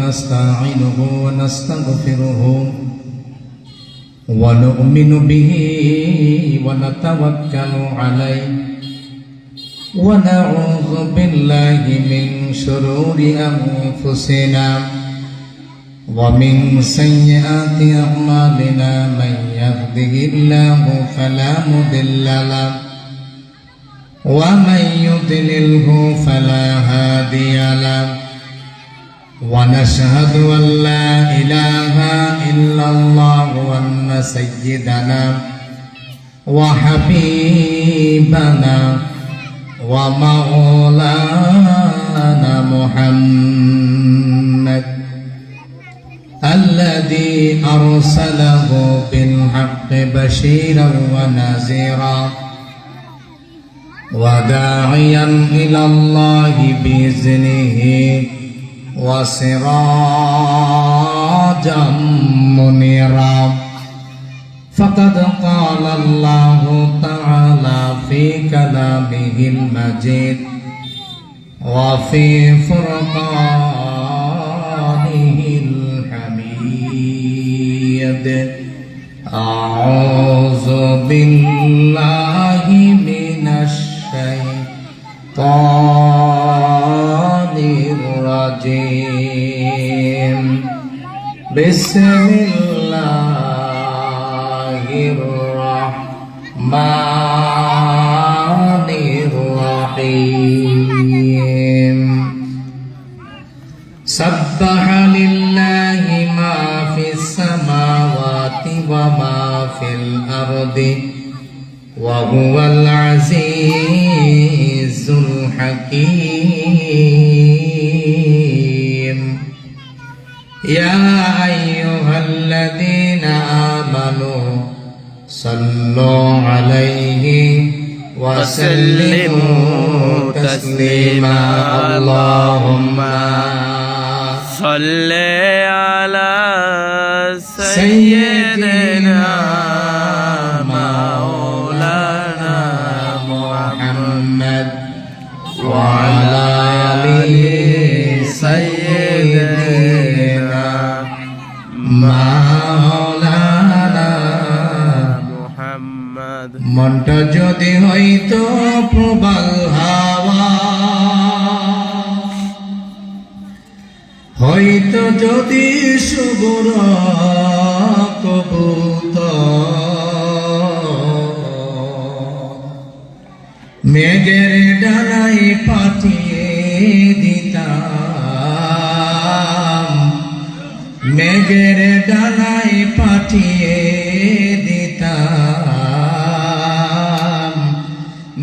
ونستعينه ونستغفره ونؤمن به ونتوكل عليه ونعوذ بالله من شرور أنفسنا ومن سيئات أعمالنا من يهده الله فلا مضل له ومن يضلله فلا هادي له ونشهد أن لا إله إلا الله وأن سيدنا وحبيبنا ومولانا محمد الذي أرسله بالحق بشيرا ونذيرا وداعيا إلى الله بإذنه وسراجا منيرا فقد قال الله تعالى في كلامه المجيد وفي فرقانه الحميد أعوذ بالله من الشيطان الرجيم بسم الله الرحمن الرحيم سبح لله ما في السماوات وما في الأرض وهو العزيز الحكيم يا أيها الذين آمنوا صلوا عليه وسلموا تسليما اللهم صل على سيدنا مولانا محمد وعلى آله سيدنا مولانا محمد মনটা যদি হইতো প্রবল হাওয়া হইতো যদি সুবুর কবুতর মেঘের ডানায় পাঠিয়ে দিতাম মেঘের ডানায় পাঠিয়ে দিতাম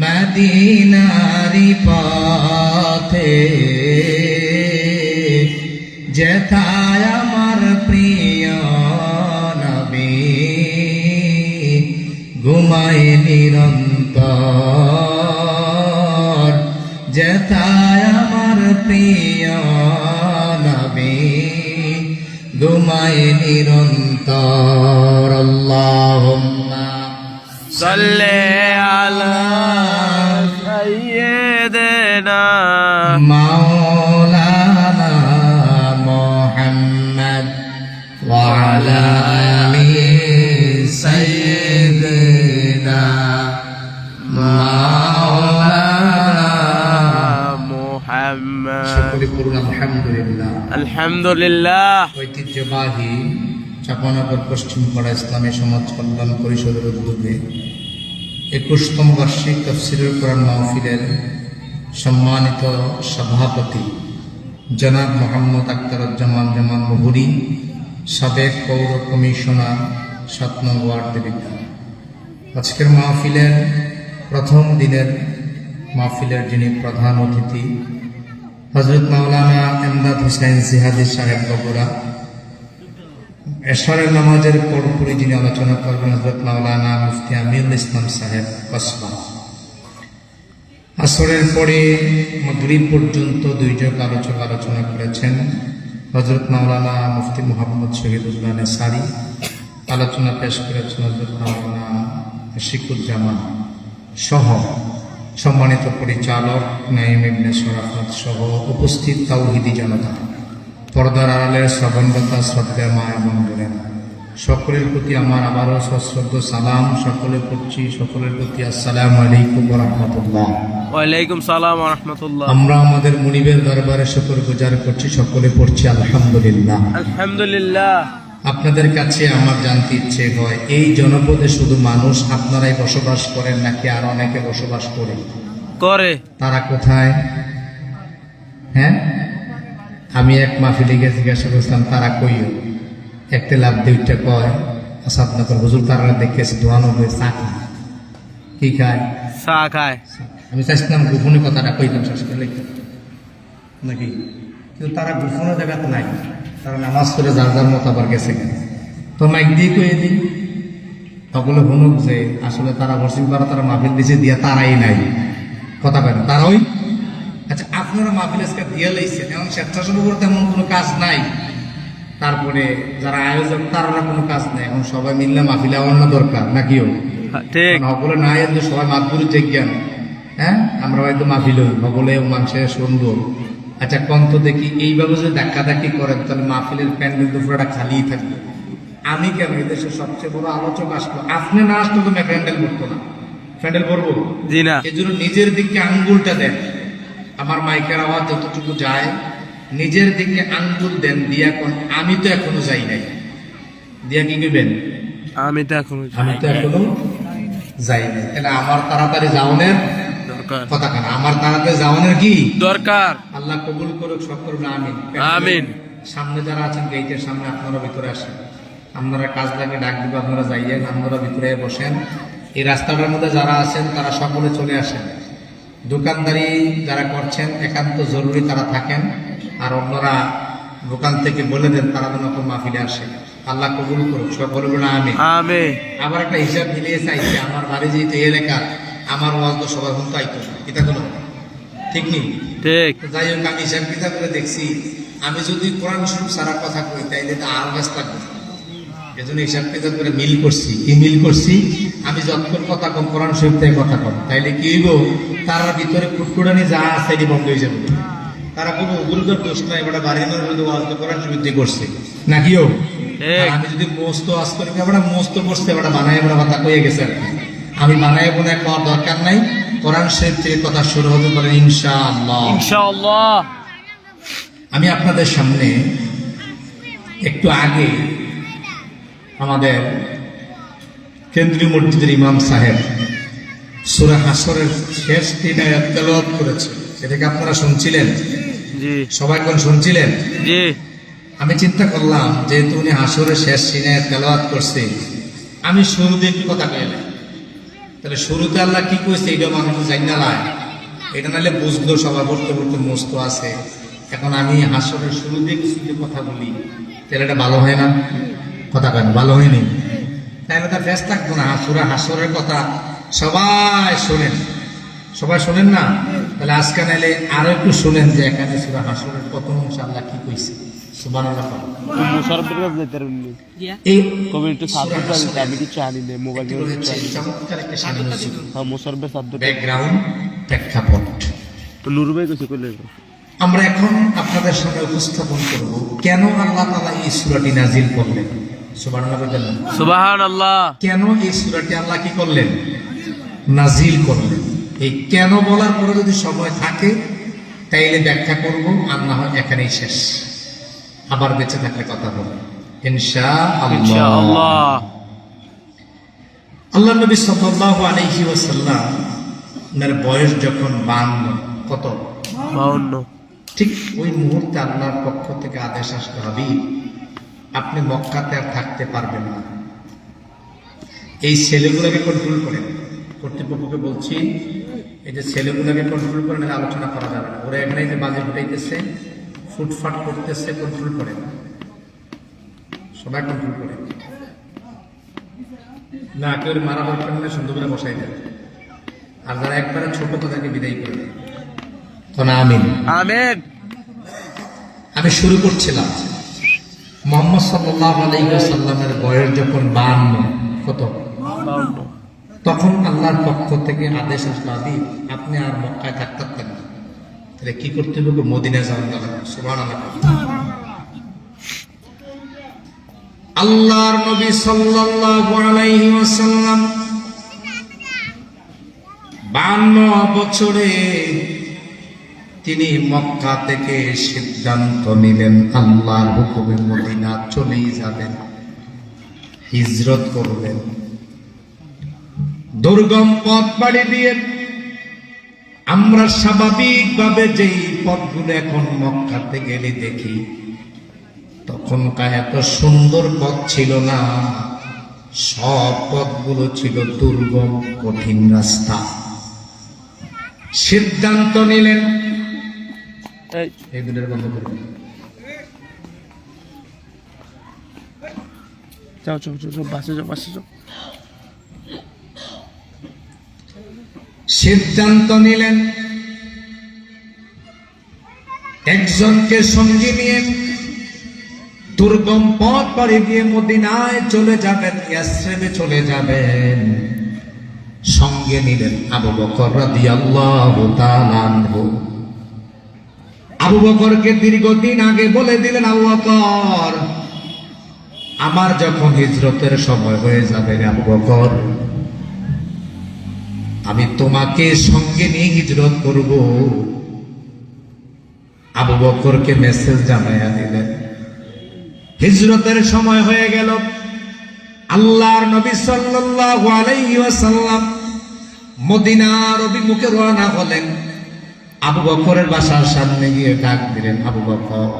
মদিনারি পথে যেথায় আমার প্রিয় নবী ঘুমায় নিরন্তর যেথায় আমার প্রিয় নবী ঘুমায় নিরন্তর আল্লাহুম্মা সাল্লি আলা সাইয়্যিদিনা মাওলানা মুহাম্মদ ওয়া আলা আলি সাইয়্যিদিনা মাওলানা মুহাম্মদ। সকলে পড়ুন আলহামদুলিল্লাহ। আলহামদুলিল্লাহ। ঐতিহ্যবাহী চাপানগর পশ্চিম পাড়া ইসলামী সমাজ কল্যাণ পরিষদের উদ্যোগে 21তম বার্ষিক তাফসীরুল কোরআন মাহফিলের সম্মানিত সভাপতি জনাব মোহাম্মদ আখতারুজ্জামান জামান মুহুরী, সাবেক পৌর কমিশনার ৭ নং ওয়ার্ড দেবিকা। আজকের মাহফিলের প্রথম দিনের মাহফিলের যিনি প্রধান অতিথি হযরত মাওলানা ইমদাদ হোসেন জিহাদি সাহেব বগুড়া, এশারের নামাজের পরপরই যিনি আলোচনা করবেন হযরত মাওলানা মুফতি আমিরুল ইসলাম সাহেব কসবা। আসরের পরে মাগরিব পর্যন্ত দুইজন আলোচক আলোচনা করেছেন হযরত মাওলানা মুফতি মুহাম্মদ শহীদুল্লাহ নেসারি, আলোচনা পেশ করেছেন হযরত মাওলানা আশিকুজ্জামান সহ সম্মানিত পরিচালক নাঈম ইবনে শরাফত সহ উপস্থিত তাওহীদি জনতা। পর্দার আড়ালের শ্রবণরতা শ্রদ্ধা মা এবং বোনেরা, সকলের প্রতি আমার আবারও সশ্রদ্ধ সালাম। সকলে পড়ছি, সকলের প্রতি আসসালামু আলাইকুম ওয়া রাহমাতুল্লাহ। ওয়ালাইকুম সালাম ওয়া রাহমাতুল্লাহ। আমরা আমাদের মুনিবের দরবারে শুকর গুজার করছি, সকলে পড়ছি আলহামদুলিল্লাহ। আলহামদুলিল্লাহ। আপনাদের কাছে আমার জানতে ইচ্ছে হয়, এই জনপদে শুধু মানুষ আপনারাই বসবাস করেন নাকি আর অনেকে বসবাস করে? তারা কোথায়? হ্যাঁ, আমি এক মাহফিলে গিয়ে জিজ্ঞাসা করছিলাম তারা কইও, একটা লাভ দুইটা কয় আচ্ছা আপনার হুজুর তারা দেখেছি দোয়ানো হয়ে চা খায়। কি খায়? চা খায়। আমি চাইছিলাম গোপনে কথাটা কইতাম শেষ করে নাকি, কিন্তু তারা গোপনে জায়গাতে নাই, তারা নামাজ করে যার যার মতো আবার গেছে। তো মাইক দিয়ে কয়ে দিই সকলে শুনুক যে আসলে তারা বর্ষিক বারো তারা মাহফিল দিছে দিয়া তারাই নাই, কথা কেন তারাই। আচ্ছা, আপনারা মাহফিল আজকে দিয়া লাইছেন, এমন স্বেচ্ছাসেবক করতে এমন কোনো কাজ নাই, তারপরে যারা আয়োজক তারা কোনো কাজ নাই, এখন সবাই মিললে মাহফিলে আওয়ানো দরকার নাকিও ঠিক। সকলে নাই সবাই মাতগুরি ঠিক জ্ঞান। হ্যাঁ, আমরা হয়তো মাহফিল হই সকলে মানুষের শুনবো। আচ্ছা কন্ত দেখি এইভাবে যদি ধাক্কাধাক্কি করেন তাহলে মাহফিলের প্যান্ডেল দুপুরটা খালি থাকবে। আমি কেন, এদেশের সবচেয়ে বড় আলোচক আসলো, আপনি না আসলে তো প্যান্ডেল করতো না, প্যান্ডেল করবো জি না। এই জন্য নিজের দিকে আঙ্গুলটা দেন। আমার মাইকের আওয়াজ যতটুকু যায় নিজের দিকে আঙ্গুল দেন, দিয়া কোন আমি তো এখনো যাই নাই, দিয়া কি করবেন? আমি তো এখনো যাই নাই। তাহলে আমার তাড়াতাড়ি যাওয়ানের দরকার। কথা কেন, আমার তাড়াতাড়ি যাওয়ানের কি দরকার। আল্লাহ কবুল করুক, সব করুন আমিন। আমিন। সামনে যারা আছেন গেটের সামনে আপনারা ভিতরে আসেন, আপনারা কাজ লাগে ডাক দিব, আপনারা যাইয়েন, আপনারা ভিতরে বসেন। এই রাস্তাটার মধ্যে যারা আছেন তারা সকলে চলে আসেন। দোকানদারি যারা করছেন একান্ত জরুরি তারা থাকেন, আর অন্যরা দোকান থেকে বলে দেন তারা যেন মাহফিলে আসে। আল্লাহ কবুল করুক, সব বলবেন আমিন। আমিন। আবার একটা হিসাব মিলিয়ে চাইছে, আমার বাড়ি যেহেতু এলাকা, আমার ওয়াজ তো সবার মতো আইতো এটা কোনো ঠিক নেই। ঠিক। যাই হোক, আমি হিসাব কিতাব করে দেখছি, আমি যদি কোরআন শরীফ সারা কথা কই তাইলে তো আরো ব্যস্ত থাকবে। এজন্য হিসাব কিতাব করে মিল করছি। কি মিল করছি? আমি যতক্ষণ কথা কম কোরআন শরীফ থেকে কথা কম, তাইলে কি হইব, তার ভিতরে ফুটকুড়ানি যা আছে এটি বন্ধ হয়ে যাবে। তারা কোনো উগুলকর দোষ নাই, এবার বাড়ির মধ্যে ওয়াজ তো কোরআন শরীফ দিয়ে করছে নাকিও। আমি যদি মোস্ত ওয়াজ করি, এবার মোস্ত করছে, এবার বানায় এবার কথা কয়ে গেছে। আমি বানায় বোনায় করার দরকার নাই, কোরআন শরীফ থেকে কথা শুরু হবে বলে ইনশাআল্লাহ। ইনশাআল্লাহ। আমি আপনাদের সামনে একটু আগে আমাদের কেন্দ্রীয় মসজিদের ইমাম সাহেব সূরা হাসরের শেষ 3 আয়াত তেলাওয়াত করেছে, সেটাকে আপনারা শুনছিলেন? জি। সবাই কোন শুনছিলেন? জি। আমি চিন্তা করলাম যেহেতু উনি হাসরের শেষ 3 আয়াত তেলাওয়াত করছে, আমি শুরুতে একটু কথা কইলাম। তাহলে শুরুতে আল্লাহ কি কইছে এটা মানুষ জানি না, এটা নাহলে বুঝলো সবাই পড়তে পড়তে মস্ত আছে। এখন আমি হাসরের শুরুতে কিছু যদি কথা বলি তাহলে এটা ভালো হয় না, কথা কেন ভালো হয়নি, তাহলে তার ফেস থাকবো না। সূরা হাসরের কথা সবাই শোনেন, সবাই শোনেন না? তাহলে আজকে নাইলে আরো একটু শোনেন যে এখানে সূরা হাসরের প্রথম অংশ আল্লাহ কি কইছে। সুবহানাল্লাহ। এই কমেন্টে সাবস্ক্রাইব করতে আমি কিছু জানি না, মোবাইল চমৎকার একটা সাজানো ছিল। হ্যাঁ, মোসারবে সাবস্ক্রাইব ব্যাকগ্রাউন্ড প্রেক্ষাপট নুরু ভাই কইছে কইলে। আমরা এখন আপনাদের সামনে উপস্থাপন করব কেন আল্লাহ তাআলা এই সূরাটি নাজিল করলেন। সুবহানাল্লাহ বলেন। সুবহানাল্লাহ। কেন এই সূরাটি আল্লাহ কি করলেন? নাজিল করলেন। এই কেন বলার পরে যদি সময় থাকে তাইলে ব্যাখ্যা করব, আর না হয় এখানেই শেষ, আবার বেঁচে থাকলে কথা বলবো ইনশাআল্লাহ। আল্লাহ নবী সাল্লাল্লাহু আলাইহি ওয়াসাল্লাম এর বয়স যখন 52, কত? 52। ঠিক ওই মুহূর্তে আল্লাহর পক্ষ থেকে আদেশ আসলো, হাবিব আপনি মক্কাতে আর থাকতে পারবেন না, এই ছেলেগুলোকে কন্ট্রোল করেন। কর্তৃপক্ষকে বলছি, এই যে ছেলেগুলোকে কন্ট্রোল করেন, আলোচনা করা যাবে না। ওরা এখানে যে বাজে ফুটাইতেছে, ফুটফাট করতেছে, কন্ট্রোল করেন, সবাই কন্ট্রোল করেন না। কেউ মারা দরকার না, সুন্দর করে বসাই দেন। আর যারা একবারে ছোট তাদেরকে বিদায় করে দেন। তো না আমিন। আমিন। আমি শুরু করছিলাম, মুহাম্মদ সাল্লাল্লাহু আলাইহি ওয়াসাল্লামের বয়স যখন 52, কত? 52। তখন আল্লাহর পক্ষ থেকে আদেশ আসলো, হাবিব আপনি আর মক্কায় থাকতে পারতেন না, তাহলে কি করতে হবে? মদিনায় যাওয়ার দরকার। সুবহানাল্লাহ। আল্লাহর নবী সাল্লাল্লাহু আলাইহি ওয়াসাল্লাম 52 বছরে তিনি মক্কা থেকে সিদ্ধান্ত নিলেন আল্লাহর হুকুমে মদিনা চলেই যাবেন, হিজরত করবেন। দুর্গম পথ পাড়ি দিয়ে আমরা স্বাভাবিকভাবে যেই পথগুলো এখন মক্কাতে গেলে দেখি, তখনকার এত সুন্দর পথ ছিল না। সব পথগুলো ছিল দুর্গম কঠিন রাস্তা। সিদ্ধান্ত নিলেন এই দুটোর বন্ধ করবেন। যাও যাও যাও, বাসে যাও, বাসে যাও। সিদ্ধান্ত নিলেন একজনকে সঙ্গে নিয়ে দুর্গম পথ পাড়ি দিয়ে মদিনায় চলে যাবেন, ইয়াসরিবে চলে যাবেন। সঙ্গে নিলেন আবু বকর রাদিয়াল্লাহু তাআলা আনহু। আবু বকরকে দীর্ঘদিন আগে বলে দিলেন, আবু বকর, আমার যখন হিজরতের সময় হয়ে যাবে আবু বকর, আমি তোমাকে সঙ্গে নিয়ে হিজরত করব। আবু বকরকে মেসেজ জানাইয়া দিলেন। হিজরতের সময় হয়ে গেল। আল্লাহর নবী সাল্লাল্লাহু আলাইহি ওয়াসাল্লাম মদিনার অভিমুখে রওনা হলেন। আবু বকরের বাসার সামনে গিয়ে ডাক দিলেন, আবু বকর।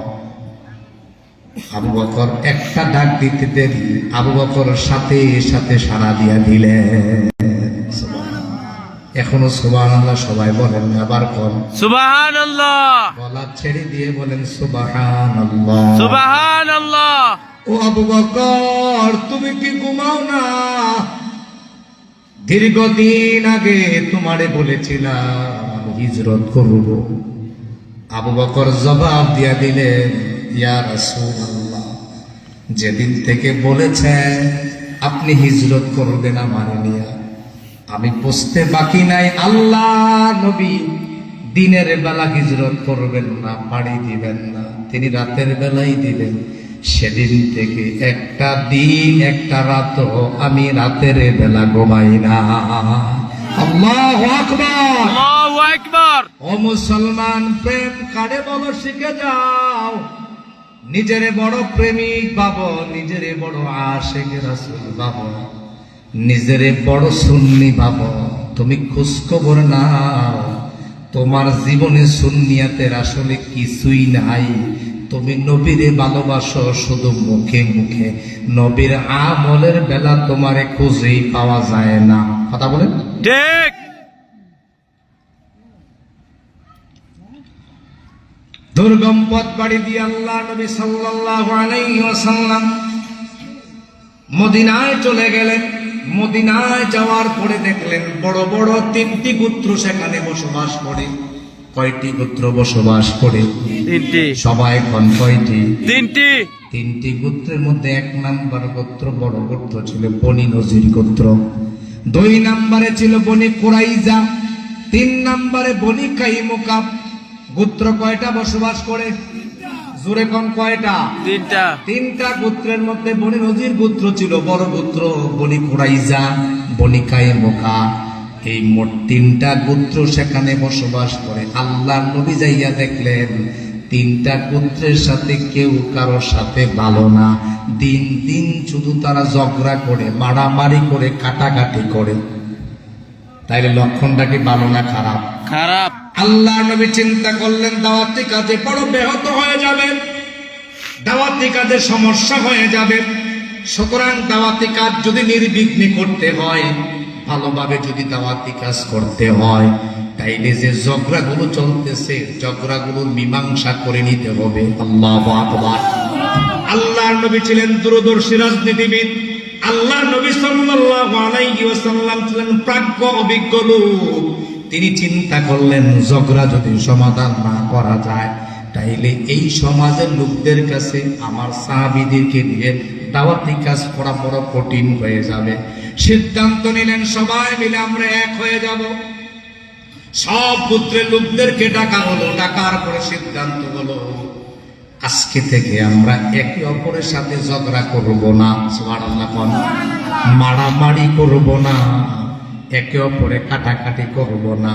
আবু বকর একটা ডাক দিতে দেরি, আবু বকর সাথে সাথে সাড়া দিয়া দিলেন। এখনো সুবহানাল্লাহ সবাই বলেন, আবার কর সুবহানাল্লাহ, গলা ছেড়ে দিয়ে বলেন সুবহানাল্লাহ, সুবহানাল্লাহ। ও আবু বকর, তুমি কি ঘুমাও না? দীর্ঘদিন আগে তোমারে বলেছিলাম আমি হিজরত করব। আবু বকর জবাব দিয়া দিলেন, ইয়া রাসূলুল্লাহ, যেদিন থেকে বলেছেন আপনি হিজরত করবেন আমার নিয়ে, আমি বুঝতে বাকি নাই আল্লাহ নবী দিনের বেলা হিজরত করবেন না, পাড়ি দিবেন না, তিনি রাতের বেলাই দিবেন। সেদিন থেকে একটা দিন একটা রাত আমি রাতের বেলা ঘুমাই না। আল্লাহু আকবার, আল্লাহু আকবার। ও মুসলমান, প্রেম কারে বলো শিখে যাও। নিজেরে বড় প্রেমিক ভাবো, নিজেরে বড় আশিক রাসূল ভাবো, নিজেরে বড় সুন্নি ভাবো। তুমি খোঁজখবর নাও, তোমার জীবনে সুন্নিয়াতের আসলে কিছুই নাই। তুমি নবীরে ভালোবাসো শুধু মুখে মুখে, নবীর আমলের বেলা তোমারে খুঁজেই পাওয়া যায় না। কথা বলেন ঠিক। দুর্গম পথ পাড়ি দিয়ে আল্লাহ নবী সাল্লাল্লাহু আলাইহি ওয়াসাল্লাম মদিনায় চলে গেলেন। মদিনায় যাওয়ার পরে দেখলেন বড় বড় 3টি গোত্র সেখানে বসবাস করে। কয়টি গোত্র বসবাস করে? 3টি। সবাই কোন কয়টি? 3টি। 3টি গোত্রের মধ্যে 1 নাম্বার গোত্র, বড় গোত্র ছিল বনি নজির গোত্র। 2 নম্বরে ছিল বনি কুরাইজা। 3 নম্বরে বনি কাইনুকা। গোত্র কয়টা বসবাস করে? জোরে কোন কয়টা? 3টা। 3টা গোত্রের মধ্যে বনি নজির গোত্র ছিল বড় গোত্র, বনি কুরাইজা, বনি কাইনুকা। এই মোট 3টা গোত্র সেখানে বসবাস করে। আল্লাহর নবী যাইয়া দেখলেন 3টা গোত্রের সাথে কেউ কারোর সাথে ভালো না। দিন দিন শুধু তারা ঝগড়া করে, মারামারি করে, কাটাকাটি করে। তাইলে লক্ষণটা কি ভালো না খারাপ? খারাপ। আল্লাহর নবী চিন্তা করলেন দাওয়াতি কাজে বড় ব্যাহত হয়ে যাবে, দাওয়াতি কাজে সমস্যা হয়ে যাবে। সুতরাং দাওয়াতি কাজ যদি নির্বিঘ্নে করতে হয়, ভালোভাবে যদি দাওয়াতি কাজ করতে হয়, তাইলে যে ঝগড়াগুলো চলতেছে ঝগড়াগুলোর মীমাংসা করে নিতে হবে। আল্লাহু আকবার। আল্লাহর নবী ছিলেন দূরদর্শী রাজনীতিবিদ। আল্লাহর নবী সাল্লাল্লাহু আলাইহি ওয়াসাল্লাম ছিলেন প্রাজ্ঞ অভিজ্ঞ লোক। তিনি চিন্তা করলেন ঝগড়া যদি সমাধান না করা যায়, তাইলে এই সমাজের লোকদের কাছে আমার সাহাবীদেরকে দিয়ে দাওয়াতি কাজ করা বড় কঠিন হয়ে যাবে। সিদ্ধান্ত নিলেন সবাই মিলে আমরা এক হয়ে যাব। সব গোত্রের লোকদেরকে ডাকা হলো। ডাকার পরে সিদ্ধান্ত হলো আজকে থেকে আমরা একে অপরের সাথে ঝগড়া করব না, সুবহানাল্লাহ কোন, মারামারি করব না, একে অপরে কাটাকাটি করব না।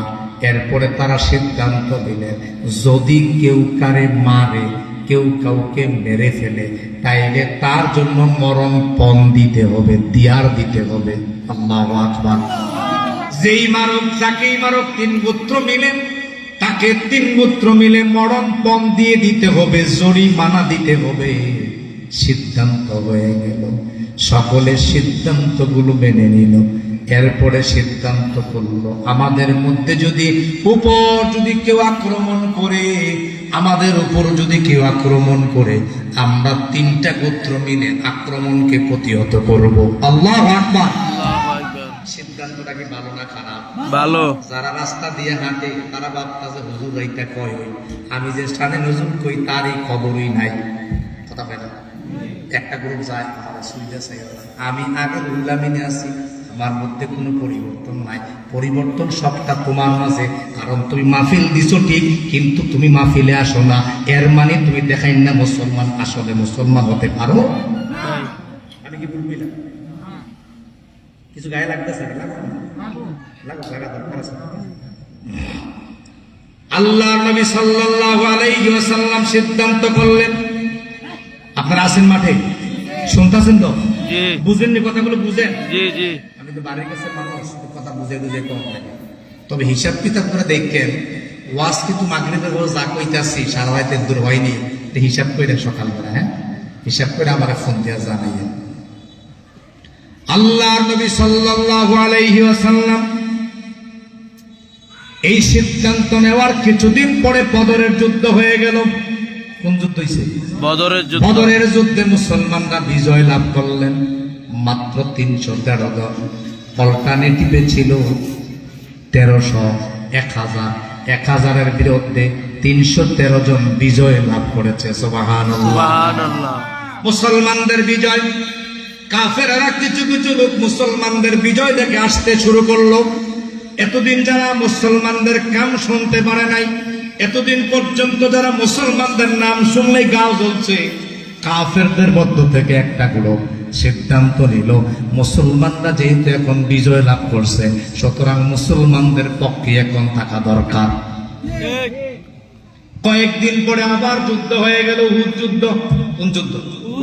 এরপরে তারা সিদ্ধান্ত দিলেন, যদি কেউ কারে মারে, কেউ কাউকে মেরে ফেলে, তাইলে তার জন্য মরণ পণ দিতে হবে, দিয়ার দিতে হবে। আল্লাহু আকবার। যেই মারক, যাকেই মারক, 3 গোত্র মিলে তাকে 3 গোত্র মিলে মরণ পণ দিয়ে দিতে হবে, জরিমানা দিতে হবে। সিদ্ধান্ত হয়ে গেল, সকলে সিদ্ধান্তগুলো মেনে নিল। এরপরে সিদ্ধান্ত করলো, আমাদের মধ্যে যদি কেউ আক্রমণ করে, আমাদের উপর যদি কেউ আক্রমণ করে, আমরা 3টা গোত্র মিলে আক্রমণকে প্রতিহত করব। আল্লাহু আকবার। সিদ্ধান্তটা কি ভালো না খারাপ? ভালো। যারা রাস্তা দিয়ে হাঁটে তারা ভাবতেছে হুজুর এইটা কয়, আমি যে স্থানে নজুল কই তারই খবরই নাই। কথা বলে না, একটা গ্রুপ যায়, আমার সুবিধা চাই, আমি আগে উল্লামিনে আছি, আমার মধ্যে কোনো পরিবর্তন নাই। পরিবর্তন সবটা তোমার মাঝে, কারণ তুমি মাহফিল দিছো ঠিক, কিন্তু তুমি মাহফিলে আসো না। এর মানে তুমি দেখাই না মুসলমান, আসলে মুসলমান হতে পারো। আমি কি বলছিলাম? কিছু গায়ে লাগতেছে? আল্লাহ নবী সাল্লাল্লাহু আলাইহি ওয়াসাল্লাম সিদ্ধান্ত করলেন। আপনারা আছেন মাঠে, শুনতেছেন তো? জি। বুঝেননি কথাগুলো? বুঝেন? জি জি। আমি তো বাড়ির কাছে মানুষ, কথা বুঝে বুঝে কম থাকে। তবে হিসাব কিতাব করে দেখেন, ওয়াজ কিন্তু মাগরিবের পর যা কইতাছি সারা রাতে দূর হয়নি, হিসাব করে সকালবেলা, হ্যাঁ হিসাব করে আমার ফোন দিয়ে জানাইয়েন। আল্লাহর নবী সাল্লাল্লাহু আলাইহি ওয়াসাল্লাম এই সিদ্ধান্ত নেওয়ার কিছুদিন পরে বদরের যুদ্ধ হয়ে গেল। কোন যুদ্ধ হইছে? বদরের যুদ্ধ। বদরের যুদ্ধে মুসলমানরা বিজয় লাভ করলেন। মাত্র 313 জন, অল্টারনেটিভে ছিল 1300, 1000, 1000-এর বিরুদ্ধে 313 জন বিজয় লাভ করেছে। সুবহানাল্লাহ, সুবহানাল্লাহ। মুসলমানদের বিজয়। কাফেররা কিছু কিছু লোক মুসলমানদের বিজয় দেখে আসতে শুরু করলো। এতদিন যারা মুসলমানদের কাম শুনতে পারে নাই, এতদিন পর্যন্ত যারা মুসলমানদের নাম শুনলেই গাও জ্বলছে, কাফেরদের মধ্য থেকে একটা গ্রুপ সিদ্ধান্ত নিল, মুসলমানরা যেহেতু এখন বিজয় লাভ করছে, সুতরাং মুসলমানদের পক্ষে এখন থাকা দরকার। কয়েকদিন পরে আবার যুদ্ধ হয়ে গেল, উহুদ যুদ্ধ। কোন যুদ্ধ?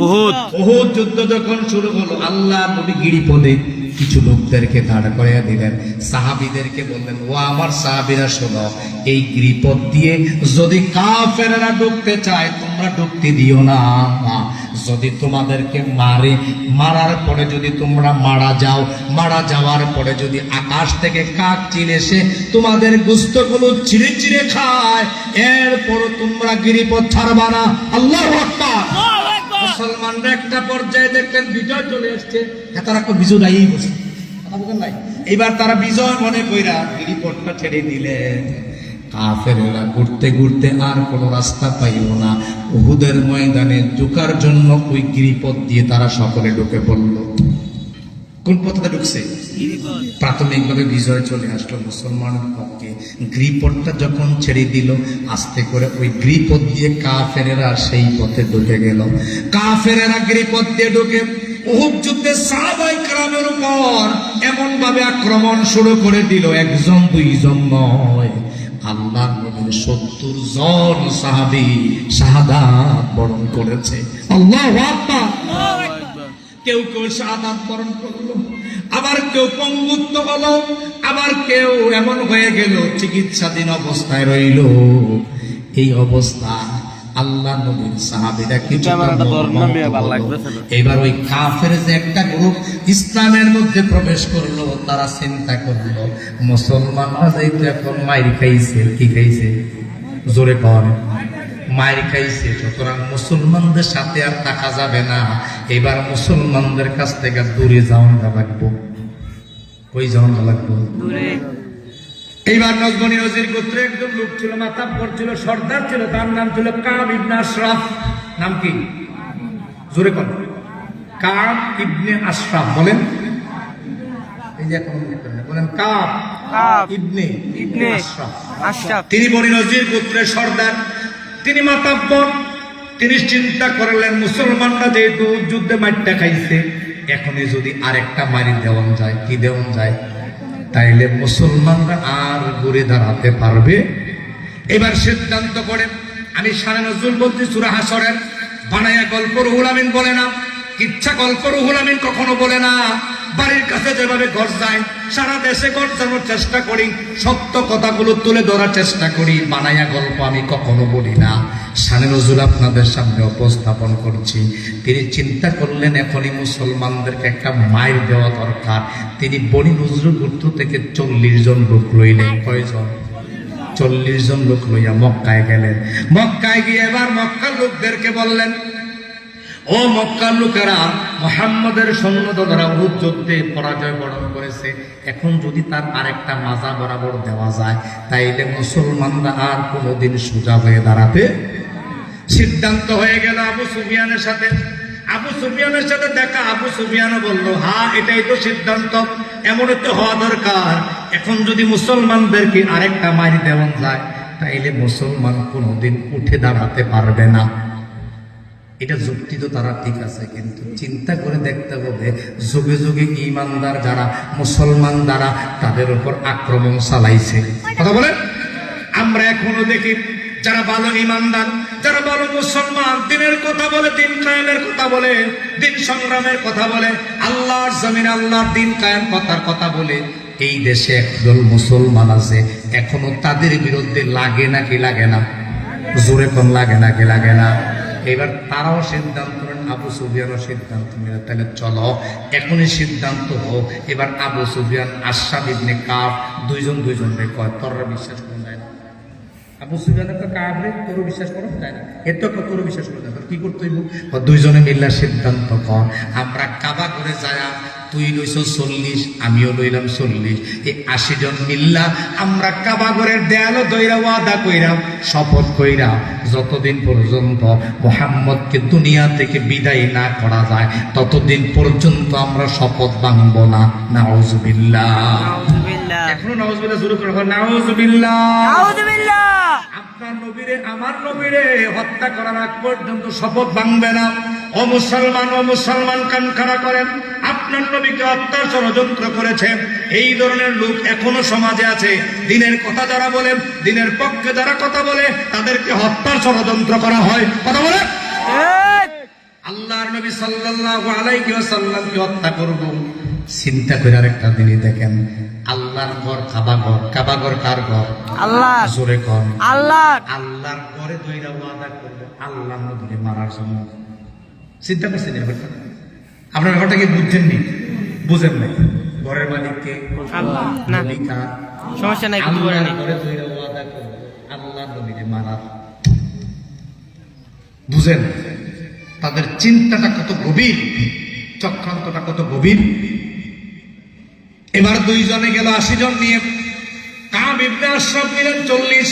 উহুদ। উহুদ যুদ্ধ যখন শুরু হলো, আল্লাহ নবী গিরিপদে কিছু লোকদেরকে দাঁড় করিয়ে দিলেন, সাহাবীদেরকে বললেন, ও আমার সাহাবীরা শোনো, এই গিরিপদ দিয়ে যদি কাফেররা ঢুকতে চায় তোমরা ঢুকতে দিও না। যদি তোমাদেরকে মারার পরে যদি তোমরা মারা যাও, মারা যাওয়ার পরে যদি আকাশ থেকে কাক চিল এসে তোমাদের গোশতগুলো চিড়ে চিড়ে খায়, এরপর তোমরা গিরিপদ ছাড়বা না। আল্লাহু আকবার। মুসলমানরা একটা পর্যায়ে দেখলেন বিজয় চলে আসছে, তারা বিজয় নাই বসে, এইবার তারা বিজয় মনে কইরা গিরিপথটা ছেড়ে দিলেন। কাফেররা ঘুরতে ঘুরতে আর কোনো রাস্তা পাইল না, উহুদের ময়দানে ঢোকার জন্য ওই গিরিপথ দিয়ে তারা সকলে ঢুকে পড়ল। কোন পথে ঢুকছে? প্রাথমিকভাবে বিজয় চলে আসলো মুসলমানের পক্ষে। গিরিপথটা যখন ছেড়ে দিল, আস্তে করে ওই গিরিপথ দিয়ে কাফেরেরা সেই পথে ঢুকে গেল। কাফেরেরা গিরিপথ দিয়ে ঢুকে উহুদ যুদ্ধে সাহাবায়ে কেরামের উপর এমন ভাবে আক্রমণ শুরু করে দিল, 1 জন 2 জন নয়, আল্লাহর নবীর 70 জন সাহাবী শাহাদাত বরণ করেছে। আল্লাহু আকবার। কেউ কেউ শাহাদাত বরণ করলো, আবার কেউ পঙ্গুত্ব হলো, আবার কেউ এমন হয়ে গেল চিকিৎসাধীন অবস্থায় রইল। এই অবস্থা আল্লাহ নবীর সাহাবীরা এবার ওই কাফের যে একটা গ্রুপ ইসলামের মধ্যে প্রবেশ করলো, তারা চিন্তা করলো মুসলমানরা যেহেতু এখন মাইর খাইছে, কি খাইছে জোরে কর, মাইর খাইছে, সুতরাং মুসলমানদের সাথে আর থাকা যাবে না, এবার মুসলমানদের কাছ থেকে দূরে যাওয়া লাগবো। কই যাওয়া লাগবো? দূরে। এইবার নজবনী নজির গোত্রে একজন লোক ছিল, মাতাব্বর ছিল, সর্দার ছিল, তার নাম ছিল কাব ইবনে আশরাফ। নাম কি? জোরে কর। কাব ইবনে আশরাফ। বলেন, এই যে এখন বলেন, কাব ইবনে আশরাফ। তিনি বনী নজির গোত্রের সর্দার, তিনি মাতাব্বর। তিনি চিন্তা করলেন মুসলমানরা যেহেতু যুদ্ধে মারটা খাইছে, এখনই যদি আরেকটা মারি দেওয়ান যায়, কি দেওয়ান যায়, তাইলে মুসলমানরা আর ঘুরে দাঁড়াতে পারবে। এবার সিদ্ধান্ত করে, আমি শানে নজরুল বলছি সূরা হাসরের, বানায়া গল্প রুহুল আমিন বলে না, ইচ্ছা গল্প রুহুল আমিন কখনো বলে না। বাড়ির কাছে যেভাবে ঘর যায়, সারা দেশে ঘর জানার চেষ্টা করি, সত্য কথাগুলো তুলে ধরার চেষ্টা করি, বানায়া গল্প আমি কখনো বলি না। শানে নজরুল আপনাদের সামনে উপস্থাপন করছি। তিনি চিন্তা করলেন এখনই মুসলমানদেরকে একটা মাইর দেওয়া দরকার। তিনি বনি নজরুল গুর্ত থেকে 40 জন লোক লইলেন। কয়জন? 40 জন লোক লইয়া মক্কায় গেলেন। মক্কায় গিয়ে এবার মক্কার লোকদেরকে বললেন, ও মক্কার লোকেরা, মুহাম্মদের সৈন্যদলেরা উহুদ যুদ্ধে পরাজয় বরণ করেছে, এখন যদি তার আরেকটা মাজা বরাবর দেওয়া যায়, তাইলে মুসলমানরা আর কোনোদিন সোজা হয়ে দাঁড়াতে। সিদ্ধান্ত হয়ে গেল আবু সুফিয়ানের সাথে। আবু সুফিয়ানের সাথে দেখা, আবু সুফিয়ানও বলল, হ্যাঁ এটাই তো সিদ্ধান্ত, এমনই তো হওয়া দরকার। এখন যদি মুসলমানদেরকে আরেকটা মারি দেওয়া যায়, তাইলে মুসলমান কোনোদিন উঠে দাঁড়াতে পারবে না। এটা যুক্তি তো তারা ঠিক আছে, কিন্তু চিন্তা করে দেখতে হবে যুগে যুগে ইমানদার যারা মুসলমান যারা তাদের উপর আক্রমণ চালাইছে। কথা বলে আমরা এখনো দেখি যারা ভালো ইমানদার, যারা ভালো মুসলমান, দিনের কথা বলে, দিন কায়েমের কথা বলে, দিন সংগ্রামের কথা বলে, আল্লাহর জমিনে আল্লাহর দিন কায়েম কথার কথা বলে, এই দেশে একদল মুসলমান আছে, এখনো তাদের বিরুদ্ধে লাগে নাকি লাগে না? জোরে কোন লাগে নাকি লাগে না? এবার তারাও সিদ্ধান্ত নেন, আবু সুফিয়ানও সিদ্ধান্ত নিলেন, তাহলে চলো এখনই সিদ্ধান্ত হোক। এবার আবু সুফিয়ান, আশরাফ ইবনে কাব দুইজনকে কয়, তোরা বিশ্বাস করুন যায় না? আবু সুফিয়ানের তো কাবরে তোর বিশ্বাস করো যায় না, এর তো তোর বিশ্বাস করো না, কি করতে হইব? দুইজনে মিল্লা সিদ্ধান্ত কর, আমরা কাবা করে যায়, তুই লইছ 40, আমিও লইলাম 40, এই 80 জন মিল্লা আমরা কাবা ঘরের দেয়ালও দইরা ওয়াদা কইরাম, শপথ কইরাম, যতদিন পর্যন্ত মুহাম্মদকে দুনিয়া থেকে বিদায় না করা যায় ততদিন পর্যন্ত আমরা শপথ ভাঙবো না। নাউজুবিল্লাহ। এখনো নাউজুবিল্লাহ শুরু করবো। নাউজুবিল্লাহ, নাউজুবিল্লাহ। আপনার নবীরে, আমার নবীরে হত্যা করার আগ পর্যন্ত শপথ ভাঙবে না। ও মুসলমান, ও মুসলমান কান খাড়া করেন, আপনার নবীকে হত্যার ষড়যন্ত্র করেছে এই ধরনের লোক এখনো সমাজে আছে। দিনের কথা যারা বলে, দিনের পক্ষে যারা কথা বলে, তাদেরকে হত্যার ষড়যন্ত্র করা হয়। কথা বলে আল্লাহর নবী সাল্লাল্লাহু আলাইহি ওয়াসাল্লামকে হত্যা করব, চিন্তা করে আরেকটা দিনই দেখেন, আল্লাহর ঘর কাবা ঘর, কাবা ঘর কার ঘর? আল্লাহ। জোরে কর আল্লাহ। আল্লাহর ঘরে দুইটা ওয়াদা করবে আল্লাহ নবীকে মারার জন্য। চিন্তা করছেন ব্যাপারটা? আপনার ব্যাপারটা কি বুঝছেন নি? বুঝেন নাই? ঘরের মালিককে আল্লাহ, নবী কার? সমস্যা নাই, কিছু বলেন না। ঘরে দুইটা ওয়াদা করবে আল্লাহ নবীকে মারার। বুঝেন তাদের চিন্তাটা কত গভীর, চক্রান্তটা কত গভীর। এবার দুইজনে গেল 80 জন নিয়ে। কাব ইবনে আশরাফ নিলেন 40,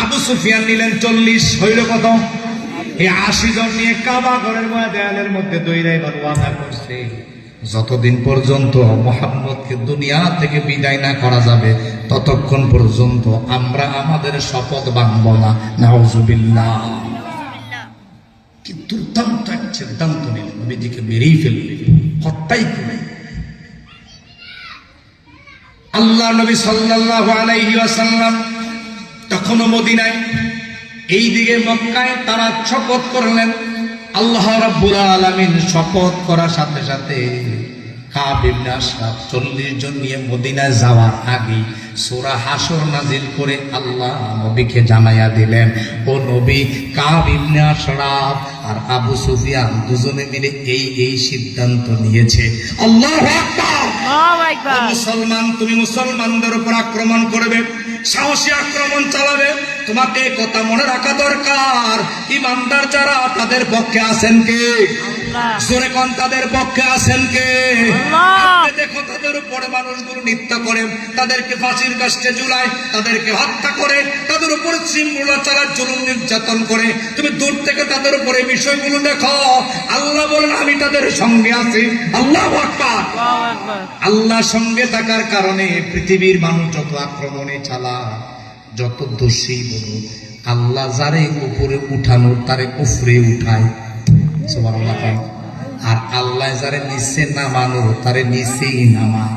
আবু সুফিয়ান নিলেন 40, হইল কত? এই 80 জন নিয়ে কাবা ঘরের দেয়ালের মধ্যে দইরা এবার ওয়াদা করছে, যতদিন পর্যন্ত মুহাম্মদকে দুনিয়া থেকে বিদায় না করা যাবে ততক্ষণ পর্যন্ত আমরা আমাদের শপথ ভাঙব না। নাউজুবিল্লাহ। কি দুর্দান্ত এক সিদ্ধান্ত নিল, নবীজিকে মেরেই ফেলবে, হত্যাই করবে। আল্লাহ নবী সাল্লাল্লাহু আলাইহি ওয়াসাল্লাম তখনও মদিনায়, এইদিকে মক্কায় তারা শপথ করলেন। আল্লাহ রাব্বুল আলামিন শপথ করার সাথে সাথে কাব ইবনে আশরাফ 40 জন নিয়ে মদিনায় যাওয়ার আগে সূরা হাসর নাজিল করে আল্লাহ নবীকে জানাইয়া দিলেন, ও নবী, কাব ইবনে আশরাফ আর আবু সুফিয়ান দুজনে মিলে এই সিদ্ধান্ত নিয়েছে। আল্লাহু আকবার। মুসলমান, তুমি মুসলমানদের উপর আক্রমণ করবে, সাহসী আক্রমণ চালাবে, তোমাকে কথা মনে রাখা দরকার, ইমানদার যারা তাদের পক্ষে আছেন কে? জোরে কোন তাদের পক্ষে আছেন কে? দেখো তাদের উপরে মানুষগুলো নৃত্য করে, তাদেরকে ফাঁসির কাস্টে ঝুলায়, তাদেরকে হত্যা করে, তাদের উপর শৃঙ্খলা চালার জুলুম নির্যাতন করে। তুমি দূর থেকে তাদের উপরে বিষয়গুলো দেখো। আল্লাহ বলেন আমি তাদের সঙ্গে আছি। আল্লাহু আকবার। আল্লাহ সঙ্গে থাকার কারণে পৃথিবীর মানুষ যত আক্রমণে চালা, যত দোষী বলুক, আল্লাহ যারে উপরে উঠানো তারে উপরে উঠায়, সুবহানাল্লাহ। আর আল্লাহ যারে নিচে নামানো তারে নিচেই নামায়।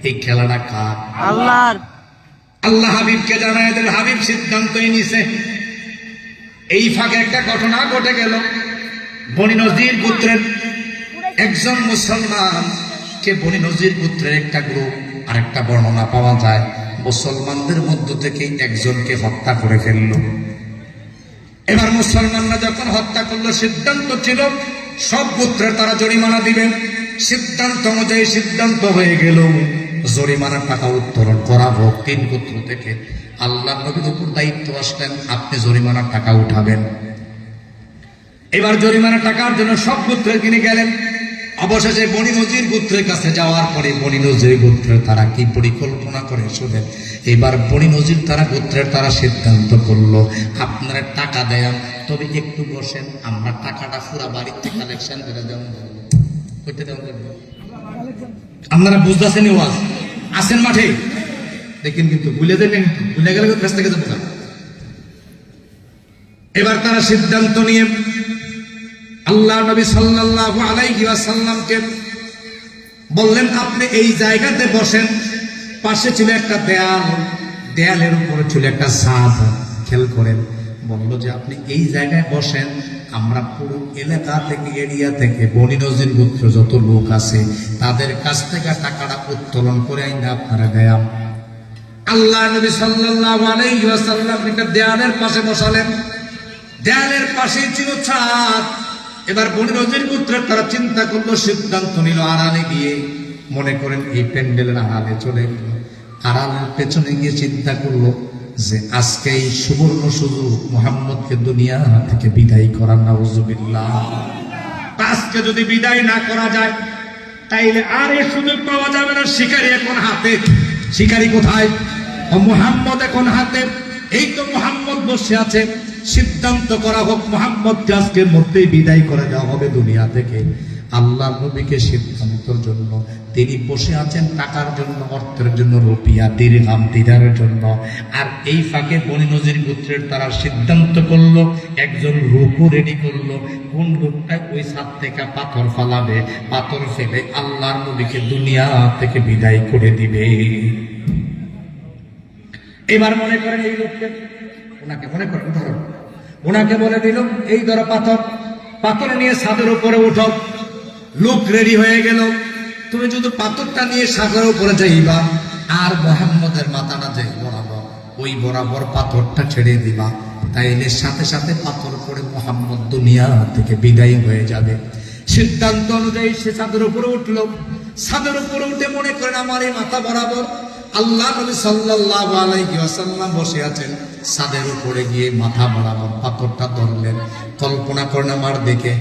এই খেলাটা কার? আল্লাহর। আল্লাহ হাবিবকে জানায় দেন, হাবিব সিদ্ধান্তই নিছে। এই ফাঁকে একটা ঘটনা ঘটে গেল। বনি নজির গোত্রের একজন মুসলমান কে, বনি নজির গোত্রের একটা গ্রুপ, আর একটা বর্ণনা পাওয়া যায় মুসলমানদের মধ্য থেকে একজনকে হত্যা করে ফেলল। এবার মুসলমানরা যখন হত্যা করলো, সিদ্ধান্ত ছিল সব গোত্রের তারা জরিমানা দিবেন। সিদ্ধান্ত অনুযায়ী সিদ্ধান্ত হয়ে গেল জরিমানার টাকা উত্তোলন করা হোক। 3 গোত্র থেকে আল্লাহ নবীর উপর দায়িত্ব আসলেন, আপনি জরিমানার টাকা উঠাবেন। এবার জরিমানার টাকার জন্য সব গোত্রের কিনে গেলেন। অবশেষে বনি নজির গোত্রের কাছে যাওয়ার পরে বনি নজির গোত্রের তারা কি পরিকল্পনা করে শুনেন। এবার বনি নজির তারা গোত্রের তারা সিদ্ধান্ত করলো, আপনারা টাকা দেন, তবে একটু বসেন, আমরা টাকাটা পুরা বাড়িতে কালেকশন করে দেওয়া করতে দেওয়া করবো। আপনারা বুঝতেছেন? ওয়াজ আসেন মাঠে দেখেন, কিন্তু ভুলে দেন, ভুলে গেলে কাছ থেকে যাবো। এবার তারা সিদ্ধান্ত নিয়ে আল্লাহ নবী সাল্লাল্লাহু আলাইহি ওয়াসাল্লামকে বললেন, আপনি এই জায়গাতে বসেন। পাশে ছিল একটা দেয়াল, দেয়ালের উপরে ছিল একটা ছাদ। খেয়াল করেন, বলল যে আপনি এই জায়গায় বসেন, আমরা পুরো এলাকা থেকে, এরিয়া থেকে বনি নজির গোত্র যত লোক আছে তাদের কাছ থেকে টাকাটা উত্তোলন করে আইনা আপনারা দেয়াম। আল্লাহ নবী সাল্লাল্লাহু আলাইহি ওয়াসাল্লাম একটা দেয়ালের পাশে বসালেন। দেয়ালের পাশেই ছিল ছাদ। এবার বনি নজির গোত্রের তারা চিন্তা করলো, সিদ্ধান্ত নিল আড়ালে গিয়ে, মনে করেন এই প্যান্ডেলের আড়ালে চলে গেল। আড়ালের পেছনে গিয়ে চিন্তা করলো যে আজকে এই সুবর্ণ সুযোগ মুহাম্মদকে দুনিয়া থেকে বিদায় করার, নাউযুবিল্লাহ। আজকে যদি বিদায় না করা যায় তাইলে আর এই সুযোগ পাওয়া যাবে না। শিকারি এখন হাতে। শিকারি কোথায়? মুহাম্মদ এখন হাতে। এই তো মুহাম্মদ বসে আছে। সিদ্ধান্ত করা হোক, মুহাম্মদকে আজকের মধ্যেই বিদায় করে দেওয়া হবে দুনিয়া থেকে। আল্লাহ নবীকে সিদ্ধান্তের জন্য, তিনি বসে আছেন টাকার জন্য, অর্থের জন্য, রুপিয়া, দিরহাম, দিনারের জন্য। আর এই ফাঁকে বনি নজির গোত্রের তারা সিদ্ধান্ত করলো, একজন রূপও রেডি করলো। কোন রূপটা? ওই ছাদ থেকে পাথর ফালাবে, পাথর ফেলে আল্লাহর নবীকে দুনিয়া থেকে বিদায় করে দিবে। এবার মনে করেন এই লোককে, ওনাকে মনে করেন, ধরো ওনাকে বলে দিল, এই ধরো পাথর, পাথর নিয়ে ছাদের উপরে উঠো। লোক রেডি হয়ে গেল। তুমি যদি পাথরটা নিয়ে সাগরের উপরে যাইবা, আর মুহাম্মদের মাথাটা যে বরাবর, ওই বরাবর পাথরটা ছেড়ে দিবা, তাইলে সাথে সাথে পাথর পড়ে মুহাম্মদ দুনিয়া থেকে বিদায় হয়ে যাবে। সিদ্ধান্ত অনুযায়ী সে ছাদের উপরে উঠলো। ছাদের উপরে উঠে মনে করেন আমার এই মাথা বরাবর আল্লাহ নবী সাল্লাল্লাহু আলাইহি ওয়াসাল্লাম বসে আছেন। ছাদের উপরে গিয়ে মাথা বরাবর পাথরটা ধরলেন। কল্পনা করেন আমার দিকে,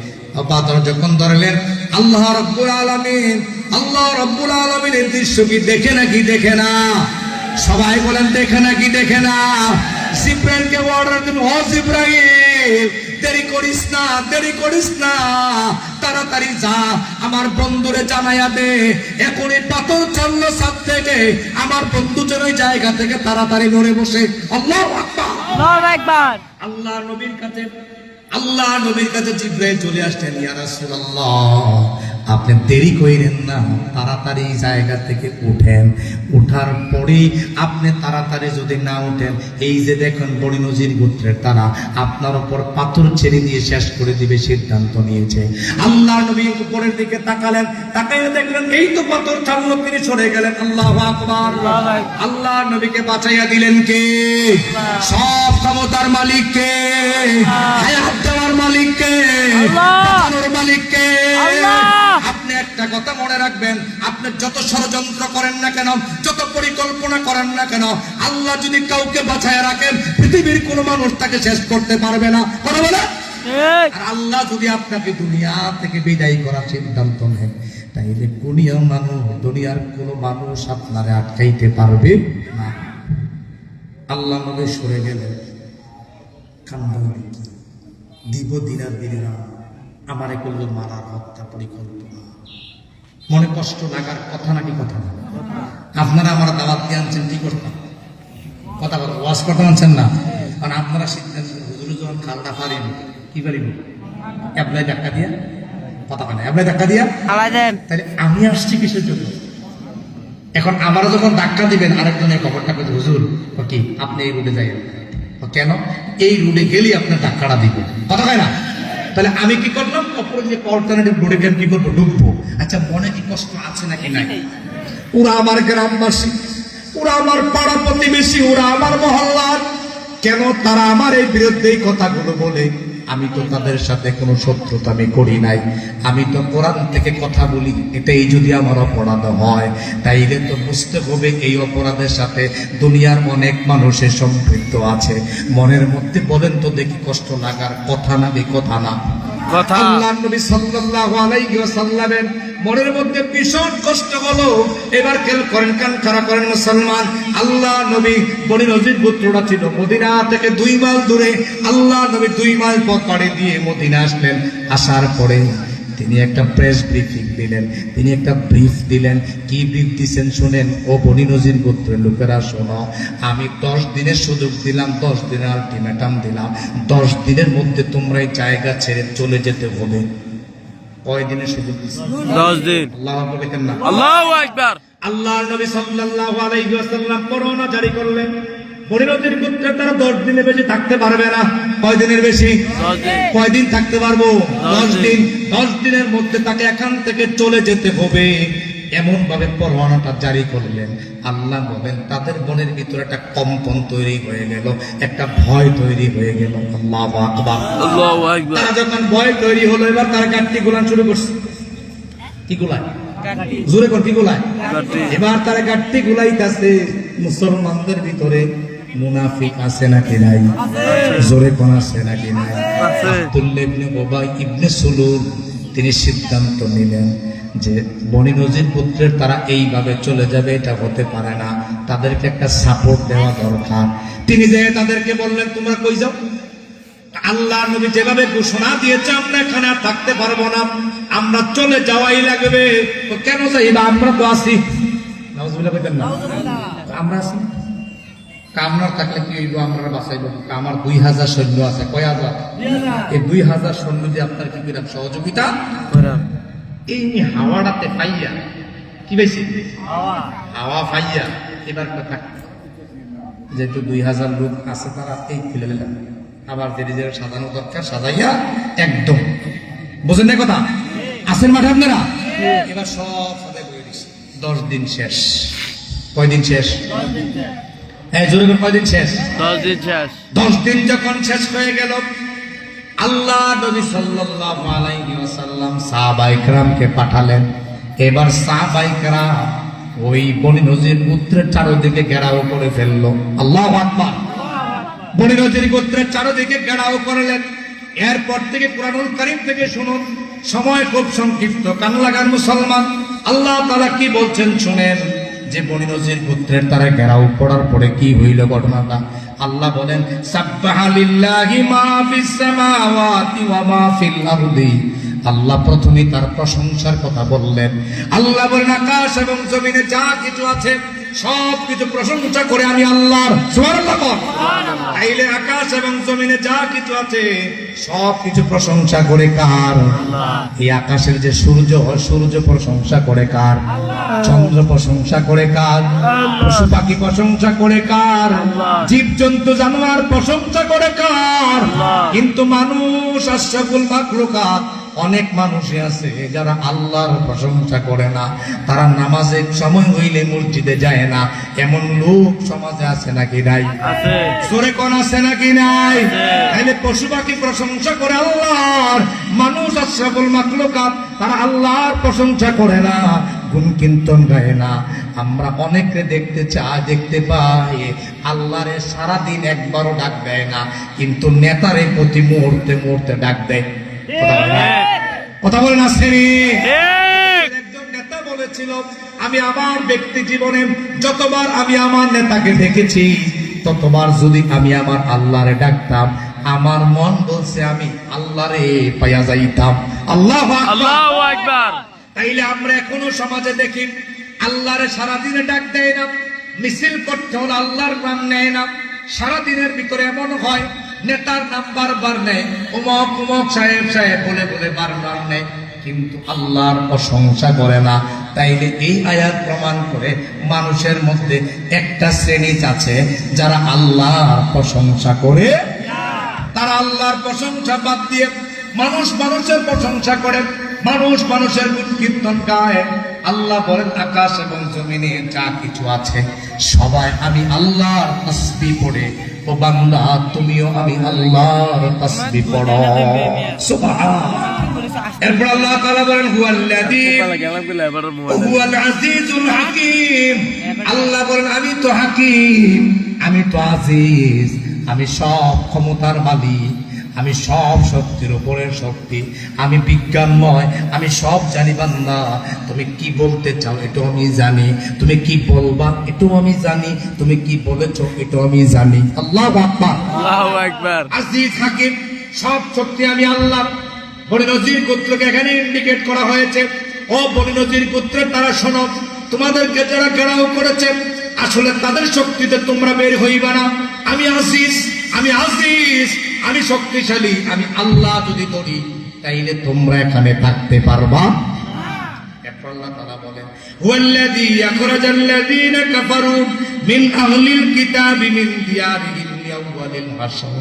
পাথর যখন ধরলেন, আল্লাহ রাব্বুল আলামিন, আল্লাহ রাব্বুল আলামিনের দৃশ্য কি দেখে নাকি দেখে না? সবাই বলেন দেখে নাকি দেখে না? জিব্রাইলকে অর্ডার দিন, ও জিব্রাইল, দেরি করিস না, দেরি করিস না, তাড়াতাড়ি যা, আমার বন্ধুরে জানাইয়া দে এখনই পাথর চললো ছাদ থেকে, আমার বন্ধু যেন ওই জায়গা থেকে তাড়াতাড়ি নড়ে বসে। আল্লাহু আকবার, আল্লাহু আকবার। আল্লাহ নবীর কাছে জিব্রাইল চলে আসলেন, ইয়া রাসূলুল্লাহ, আপনি দেরি কইরেন না, তাড়াতাড়ি জায়গা থেকে উঠেন। উঠার পরে আপনি তাড়াতাড়ি যদি না উঠেন, এই যে দেখেন বনি নজির গোত্রের তারা আপনার উপর পাথর ছেড়ে দিয়ে শেষ করে দিবে, সিদ্ধান্ত নিয়েছে। আল্লাহ নবী উপরের দিকে তাকালেন, তাকাইয়ে দেখলেন এই তো পাথর ছাড়লো, তিনি সরে গেলেন। আল্লাহু আকবার। আল্লাহ নবীকে বাঁচাইয়া দিলেন কে? সব ক্ষমতার মালিক কে? হায়াত দেওয়ার মালিক কে? বাঁচানোর মালিক কে? আপনি একটা কথা মনে রাখবেন, আপনি যত ষড়যন্ত্র করেন না কেন, যত পরিকল্পনা করেন না কেন, আল্লাহ যদি কাউকে বাঁচায় রাখেন, পৃথিবীর কোন মানুষ তাকে শেষ করতে পারবে না। কথা বলে। আর আল্লাহ যদি আপনাকে দুনিয়া থেকে বিদায় করার সিদ্ধান্ত নেন, তাইলে দুনিয়ার মানুষ, দুনিয়ার কোন মানুষ আপনারে আটকাইতে পারবে না। আল্লাহ নবী সরে গেলেন। কান্দালি দিব দিনার দিনার, আমারে করলো মারার হত্যা পরিকল্পনা। মনে কষ্ট লাগার কথা নাকি কথা না? আপনারা আমার দাওয়াত দিয়ে আনছেন, কি করতাম? কথা বলো, ওয়াজ করতে আনছেন না? কারণ আপনারা সিদ্ধান্ত হুজুর যখন খালটা পারিব কি পারিব অ্যাপ্লাই ধাক্কা দিয়া কথা বলে অ্যাপ্লাই ধাক্কা দিয়া তাহলে আমি আসছি কিসের জন্য? এখন আমারও যখন ধাক্কা দিবেন আরেকজনের খবরটা পেতে হুজুর কি আপনি এই রুটে যাই কেন এই রুটে গেলেই আপনার ধাক্কাটা দিবেন কথা হয় না? তাহলে আমি কি করলাম অপরাধী অল্টারনেটিভ রুটে গেলে কি করবো ঢুকবো। আচ্ছা মনে কি কষ্ট আছে নাকি নাই? ওরা আমার গ্রামবাসী, ওরা আমার পাড়া প্রতিবেশী, ওরা আমার মহল্লার, কেন তারা আমার এই বিরুদ্ধে এই কথাগুলো বলে? আমি তো তাদের সাথে কোনো শত্রুতা আমি করি নাই, আমি তো কোরআন থেকে কথা বলি। এটাই যদি আমার অপরাধ হয় তাইলে তো বুঝতে হবে এই অপরাধের সাথে দুনিয়ার অনেক মানুষের সম্পৃক্ত আছে। মনের মধ্যে বলেন তো দেখি কষ্ট লাগার কথা না কথা না কথা। আল্লাহ নবী সাল্লাল্লাহু আলাইহি ওয়াসাল্লামের মনের মধ্যে ভীষণ কষ্ট হলো। এবার খেয়াল করেন, কান খাড়া করেন মুসলমান। আল্লাহ নবী বনি নজির গোত্রটা ছিল মদিনা থেকে 2 মাইল দূরে। আল্লাহ নবী 2 মাইল পথ পাড়ি দিয়ে মদিনা আসলেন। আসার পরে তিনি একটা প্রেস ব্রিফিং দিলেন, তিনি একটা ব্রিফ দিলেন। কি ব্রিফ দিচ্ছেন শুনেন। ও বনি নজির গোত্রের লোকেরা শোনো, আমি 10 দিনের সুযোগ দিলাম, 10 দিনের আলটিমেটাম দিলাম। 10 দিনের মধ্যে তোমরা এই জায়গা ছেড়ে চলে যেতে হবে। কয় দিনের সুযোগ দিচ্ছে? 10 দিন। আল্লাহু আকবার বলতেন না? আল্লাহু আকবার। আল্লাহ নবী সাল্লাল্লাহু আলাইহি ওয়াসাল্লাম পরোয়ানা জারি করলেন। বনি নজির গোত্রে তারা 10 দিনের বেশি থাকতে পারবে না। কয় দিনের বেশি? 10 দিন। কয় দিন থাকতে পারবো? 10 10 দিন। 10 দিনের মধ্যে তাকে এখান থেকে চলে যেতে হবে, এমন ভাবে পরোয়ানাটা জারি করলেন। আল্লাহ বলেন তাদের মনের ভিতরে একটা কম্পন তৈরি হয়ে গেল, একটা ভয় তৈরি হয়ে গেল। আল্লাহু আকবার। আল্লাহু আকবার। তারা যখন ভয় তৈরি হলো, এবার তারা গাঁটটি গোলান শুরু করছে। কি গোলায়? জোরে কর, কি গোলায়? গাঁটটি। এবার তারা গাঁটটি গুলাইতেছে। মুসলমানদের ভিতরে মুনাফিক আছে নাকি নাই? জোরে কোন আছে নাকি নাই? আছে। আব্দুল্লাহ ইবনে উবাই ইবনে সুলুল তিনি সিদ্ধান্ত নিলেন যে বনি নজির পুত্রের তারা এইভাবে চলে যাবে, এটা হতে পারে না, তাদেরকে একটা সাপোর্ট দেওয়া দরকার। তিনি যে তাদেরকে বললেন তোমরা কই যাও? আল্লাহ নবী যেভাবে ঘোষণা দিয়েছে আমরা এখানে আর থাকতে পারবো না, আমরা চলে যাওয়াই লাগবে। তো কেন যাইবা? আমরা তো আছি। নাউজুবিল্লাহ কইতেন না? আমরা আছি। কামনার থাকলে কি হইব? আমরা বাঁচাইব। আমার 2000 সৈন্য আছে। কয় হাজার? এই 2000 সৈন্য দিয়ে আপনার কি করে সহযোগিতা? এই হাওয়াটাতে পাইয়া কি পাইছি? হাওয়া পাইয়া এবার কথা, যেহেতু 2000 লোক আছে তারা এই খুলে নিলাম, আবার যে নিজের সাজানো দরকার সাজাইয়া একদম, বুঝেন না কথা? আসেন মাঠে আপনারা? এবার সব সাজাই বয়ে দিচ্ছে। 10 দিন শেষ। কয় দিন শেষ? হ্যাঁ জোরে করে, কয় দিন শেষ? 10 দিন শেষ। 10 দিন যখন শেষ হয়ে গেল, আল্লাহ নবী সাল্লাল্লাহু আলাইহি ওয়াসাল্লাম সাহাবায়ে কেরামকে পাঠালেন। এবার সাহাবায়ে কেরাম ওই বনি নজির গোত্রের চারদিকে ঘেরাও করে ফেললো। আল্লাহু আকবার। বনি নজির গোত্রের চারদিকে ঘেরাও করলেন। এরপর থেকে কুরআনুল কারীম থেকে শুনুন, সময় খুব সংক্ষিপ্ত, কান লাগান মুসলমান। আল্লাহ তাআলা কি বলছেন শুনেন। যে বনি নজির গোত্রের তারা ঘেরাও করার পরে কি হইল ঘটনাটা আল্লাহ বলেন, সাব্বাহা লিল্লাহি মা ফিস সামাওয়াতি ওয়া মা ফিল আরদি। আল্লাহ প্রথমে তার প্রশংসার কথা বললেন। আল্লাহ বলেন আকাশ এবং জমিনে যা কিছু আছে সব কিছু প্রশংসা করে আমি আল্লাহর। সুবহানাল্লাহ। তাইলে আকাশ এবং জমিনে যা কিছু আছে সব কিছু প্রশংসা করে কার? এই আকাশের যে সূর্য হয়, সূর্য প্রশংসা করে কার? চন্দ্র প্রশংসা করে কার? পশু পাখি প্রশংসা করে কার? জীব জন্তু জানোয়ার প্রশংসা করে কার? কিন্তু মানুষ আশরাফুল মাখলুকাত, অনেক মানুষই আছে যারা আল্লাহর প্রশংসা করে না, তারা নামাজে সময় হইলে মসজিদে যায় না। এমন লোক সমাজে আছে নাকি নাই? আছে। সরে কোন আছে নাকি নাই? তাহলে পশু পাখি প্রশংসা করে আল্লাহর, মানুষ আশরাফুল মাখলুকাত তারা আল্লাহর প্রশংসা করে না, গুণ কীর্তন গায় না। আমরা অনেকে দেখতে পাই আল্লাহরে সারাদিন একবারও ডাক দেয় না, কিন্তু নেতারে প্রতি মুহূর্তে মুহূর্তে ডাক দেয়। কথা বলেন আসেনি? একজন নেতা বলেছিল, আমি আমার ব্যক্তি জীবনে যতবার আমি আমার নেতাকে দেখেছি, ততবার যদি আমি আমার আল্লাহরে ডাকতাম, আমার মন বলছে আমি আল্লাহরে পাইয়া যাইতাম। আল্লাহু আকবার। আল্লাহু আকবার। তাইলে আমরা এখনো সমাজে দেখি আল্লাহরে সারাদিনে ডাক দেয় না, মিছিল করতে হলে আল্লাহর নাম নেয় না, সারাদিনের ভিতরে এমন হয় নেতার নাম বারবার নেয়, অমুক অমুক সাহেব সাহেব বলে বলে বারবার নেয়, কিন্তু আল্লাহর প্রশংসা করে না। তাইলে এই আয়াত প্রমাণ করে মানুষের মধ্যে একটা শ্রেণী আছে যারা আল্লাহর প্রশংসা করে, তারা আল্লাহর প্রশংসা বাদ দিয়ে মানুষ মানুষের প্রশংসা করে, মানুষ মানুষের গুণ কীর্তন গায়। আল্লাহ বলেন আকাশ এবং জমিনে যা কিছু আছে সবাই আমি আল্লাহর তাসবিহ পড়ে, ও বান্দা তুমিও আমি আল্লাহর তাসবিহ পড়ো। সুবহানাল্লাহ। এরপর আল্লাহ তাআলা বলেন হুয়াল্লাযী হুয়াল আজিজুল হাকীম। আল্লাহ বলেন আমি তো হাকীম, আমি তো আজিজ, আমি সব ক্ষমতার মালিক, আমি সব শক্তির উপরের শক্তি, আমি বিজ্ঞানময়, আমি সব জানি। বান্দা তুমি কি বলতে চাও এটাও আমি জানি, তুমি কি বলবা এটাও আমি জানি, তুমি কি বলেছো এটাও আমি জানি। আল্লাহু আকবার, আল্লাহু আকবার। আজিজ হাকিম, সব শক্তি আমি আল্লাহ। বনি নজির গোত্রকে এখানে ইন্ডিকেট করা হয়েছে। ও বনি নজির গোত্রের তারা শোনো, তোমাদেরকে যারা ঘেরাও করেছে আসলে তাদের শক্তিতে তোমরা বের হইবা না। আমি আজিজ, আমি আজিজ, আমি শক্তিশালী, আমি আল্লাহ যদি বলি তাইলে তোমরা এখানে থাকতে পারবা। এরপর আল্লাহ তাআলা বলেন হুয়াল্লাযী আখরাজাল্লাযীনা কাফারু মিন আহলিল কিতাবি মিন দিয়ারিহিম লিআউয়ালিল হাসর।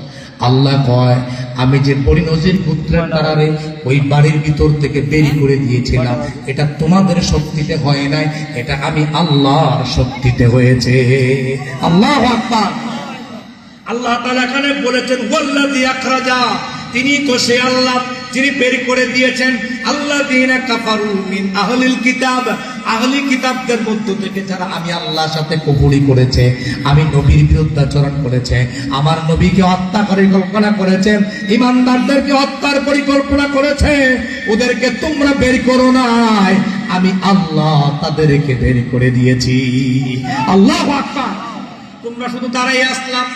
আল্লাহ কয় আমি যে বনি নজির গোত্রের তারারে ওই বাড়ির ভিতর থেকে বের করে দিয়েছিলাম, এটা তোমাদের শক্তিতে হয় নাই, এটা আমি আল্লাহর শক্তিতে হয়েছে। আল্লাহু আকবার। আল্লাহ তাআলা এখানে বলেছেন ওয়াল্লাযী আখরাজা, তিনি তো সে আল্লাহ যিনি বের করে দিয়েছেন আল্লাযীনা কাফারু মিন আহলিল কিতাব, আহলি কিতাবদের মধ্য থেকে যারা আমি আল্লাহর সাথে কুফরি করেছে, আমি নবীর বিরুদ্ধাচরণ করেছে, আমার নবীকে হত্যা পরিকল্পনা করেছে, ঈমানদারদেরকে হত্যার পরিকল্পনা করেছে, ওদেরকে তোমরা বের করো নাই, আমি আল্লাহ তাদেরকে বের করে দিয়েছি। আল্লাহু আকবার। তোমরা শুধু দাঁড়াই আসলাম,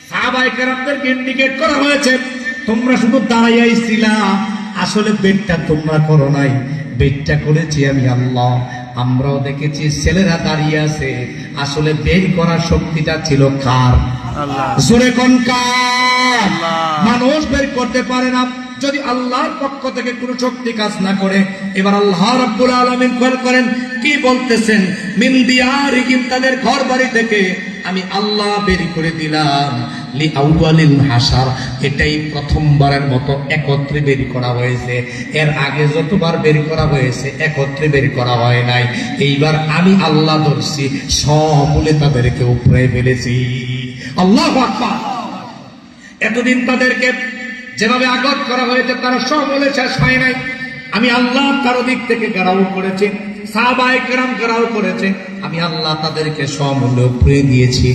সাহাবায়ে কেরামদেরকে ইন্ডিকেট করা হয়েছে তোমরা শুধু দাঁড়াইয়াই ছিলা, আসলে বেদটা তোমরা করো নাই, বেদটা করেছি আমি আল্লাহ। আমরাও দেখেছি ছেলেরা দাঁড়িয়ে আছে, আসলে বের করার শক্তিটা ছিল কার? আল্লাহ। জোরে কোন কার? আল্লাহ। মানুষ বের করতে পারে না যদি আল্লাহর পক্ষ থেকে কোনো শক্তি কাজ না করে। এবার আল্লাহ রাব্বুল আলামিন কল করেন কি বলতেছেন, মিন দিয়ারিহিম, তাদের ঘর বাড়ি থেকে আমি আল্লাহ বের করে দিলাম লিআউয়ালিল হাসার। এটাই প্রথমবারের মতো একত্রে বের করা হয়েছে। এর আগে যতবার বের করা হয়েছে একত্রে বের করা হয় নাই। এইবার আমি আল্লাহ ধরছি, সব বলে তাদেরকে উপরে ফেলেছি। আল্লাহু আকবার। এতদিন তাদেরকে যেভাবে আগত করা হয়েছে তারা সব বলে শেষ হয় নাই। আমি আল্লাহ কারো দিক থেকে ঘেরাও করেছি, সাহাবায়ে কেরাম ঘেরাও করেছে, আমি আল্লাহ তাদেরকে সমূলে উপরে দিয়েছি।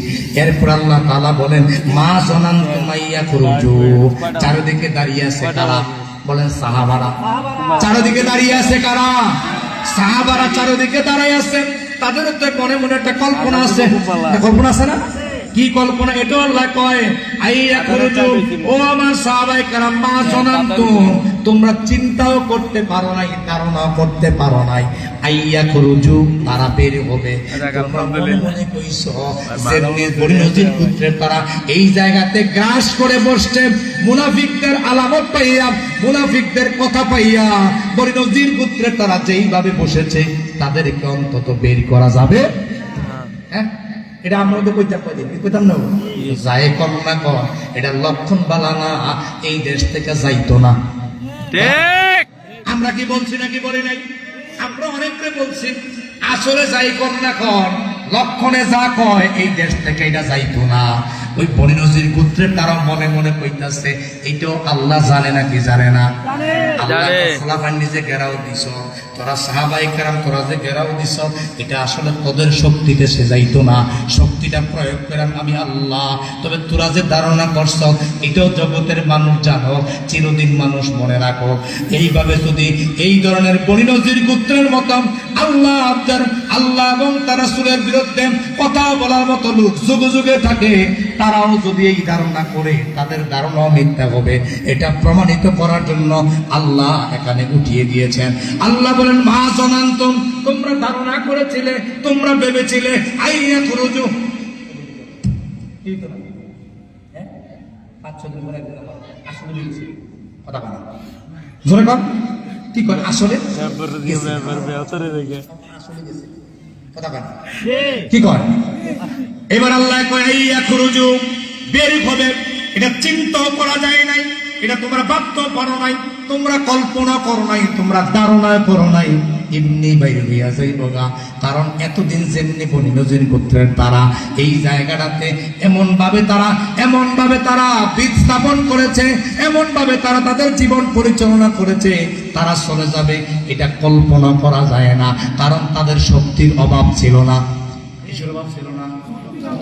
এরপর আল্লাহ তাআলা বলেন মা জানান্তুম আইয়া খুরুজু। চারিদিকে দাঁড়িয়ে আছে কারা? বলেন সাহাবারা। চারিদিকে দাঁড়িয়ে আছে কারা? সাহাবারা চারিদিকে দাঁড়িয়ে আছে। তাদের তো মনে মনে একটা কল্পনা আছে, কল্পনা আছে না? কি কল্পনা? এটা আল্লাহ কয় আইয়া খুরুজু, ও আমার সাহাবায়ে কেরাম, মা জানান্তুম, তোমরা চিন্তাও করতে পারো নাই, ধারণা করতে পারো নাই, আইয়া খুরুজু, তারা বের হবে। তোমরা মনে মনে কইছো যেমনি বনি নজির গোত্রের তারা এই জায়গাতে গ্রাস করে বসছে, মুনাফিকদের আলামত পাইয়া, মুনাফিকদের কথা পাইয়া বনি নজির গোত্রের তারা যেইভাবে বসেছে তাদেরকে অন্তত বের করা যাবে। হ্যাঁ, এটা আমরা তো কইতাম, কইতাম না, যাই কর না কর, এটা লক্ষণ বালা না, এই দেশ থেকে যাইতো না। ঠিক। আমরা কি বলছি নাকি বলি নাই? আমরা অনেককে বলছি আসলে যাই কর না কর, লক্ষণে যা কয় এই দেশ থেকে এটা যাইতো না। ওই বনি নজির গোত্রের তারা মনে মনে কইতাছে এইটাও আল্লাহ জানে নাকি জানে না? আল্লাহ খোলাফান নিজে ঘেরাও দিছ, তোরা সাহাবায়ে কেরাম তোরা যে ঘেরাও দিছ, এটা আসলে তোদের শক্তিতে সে যাইতো না, শক্তিটা প্রয়োগ করেন আমি আল্লাহ। তবে তোরা যে ধারণা করছ এটাও জগতের মানুষ জানো, চিরদিন মানুষ মনে রাখো। এইভাবে যদি এই ধরনের বনি নজির গোত্রের মতো আল্লাহ আল্লাহ এবং তার রাসূলের বিরুদ্ধে কথা বলার মতো লোক যুগে যুগে থাকে, তারাও যদি এই ধারণা করে তাদের ধারণাও মিথ্যা হবে। এটা প্রমাণিত করার জন্য আল্লাহ এখানে উঠিয়ে দিয়েছেন। আল্লাহ বলেন মা জানান্তুম, তোমরা ধারণা করেছিলে, তোমরা ভেবেছিলে আইয়া খুরুজু, 5-6 দিন পরে একদিন আবার আসলে গেছে কথা বলা জোরে কর কি কর আসলে আসলে গেছে কথা বলা কি কর এবার আল্লাহ কয় এই আখরুজু বের হবে এটা চিন্তা করা যায় নাই এটা তোমরা ভাবতে পারো নাই তোমরা কল্পনা করো নাই তোমরা ধারণা করো নাই এমনি বাইরে হইয়া যাইব গা কারণ এতদিন যেমনি বনি নজির গোত্রের তারা এই জায়গাটাতে এমন ভাবে তারা বীজ স্থাপন করেছে এমন ভাবে তারা তাদের জীবন পরিচালনা করেছে তারা চলে যাবে এটা কল্পনা করা যায় না কারণ তাদের শক্তির অভাব ছিল না কিসের অভাব ছিল না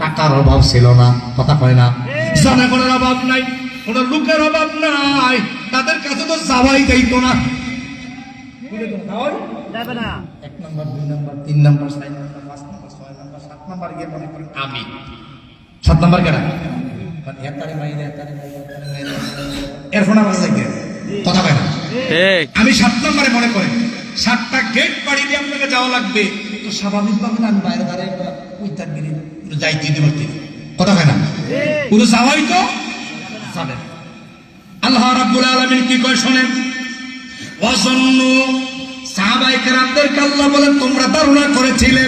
টাকার অভাব ছিল না কথা কয় না জনগণের অভাব নাই কোন লোকের অভাব নাই তাদের কাছে তো যাওয়াই যাইতো না 1 নম্বর 2 নম্বর 3 নম্বর 4 নম্বর 5 নম্বর 6 নম্বর 7 নম্বর গিয়ে মনে করেন আমি 7 নম্বর কেডা এতারে মাইনে এরফোন আমার লাগে কথা কয় না আমি 7 নম্বরে মনে করেন 7টা গেট পাড়ি দিয়ে আপনাকে যাওয়া লাগবে তো স্বাভাবিকভাবে আমি বাইরে দাঁড়িয়ে উইতার গিরি যাইতে দিতে কথা কয় না পুরো যাওয়াই তো যাবে আল্লাহ রাব্বুল আলামিন কি কয় শুনেন ওয়াজন্নু সাহাবায়ে কেরামদেরকে আল্লাহ বলেন তোমরা ধারণা করেছিলে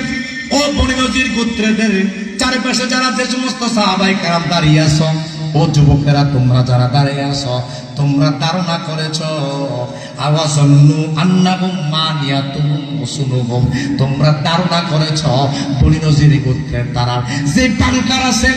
ও বনি নজির গোত্রদের চারপাশে যারা যে সমস্ত সাহাবায়ে কেরাম দাঁড়িয়ে আছো ও যুবকেরা তোমরা যারা দাঁড়িয়ে আছো তোমরা ধারণা করেছো আওয়াজন্নু আন্নাহুম মানিয়াতুহুম উসুনুহুম তোমরা ধারণা করেছো বনি নজির গোত্রের তারা যে বাংকার আছে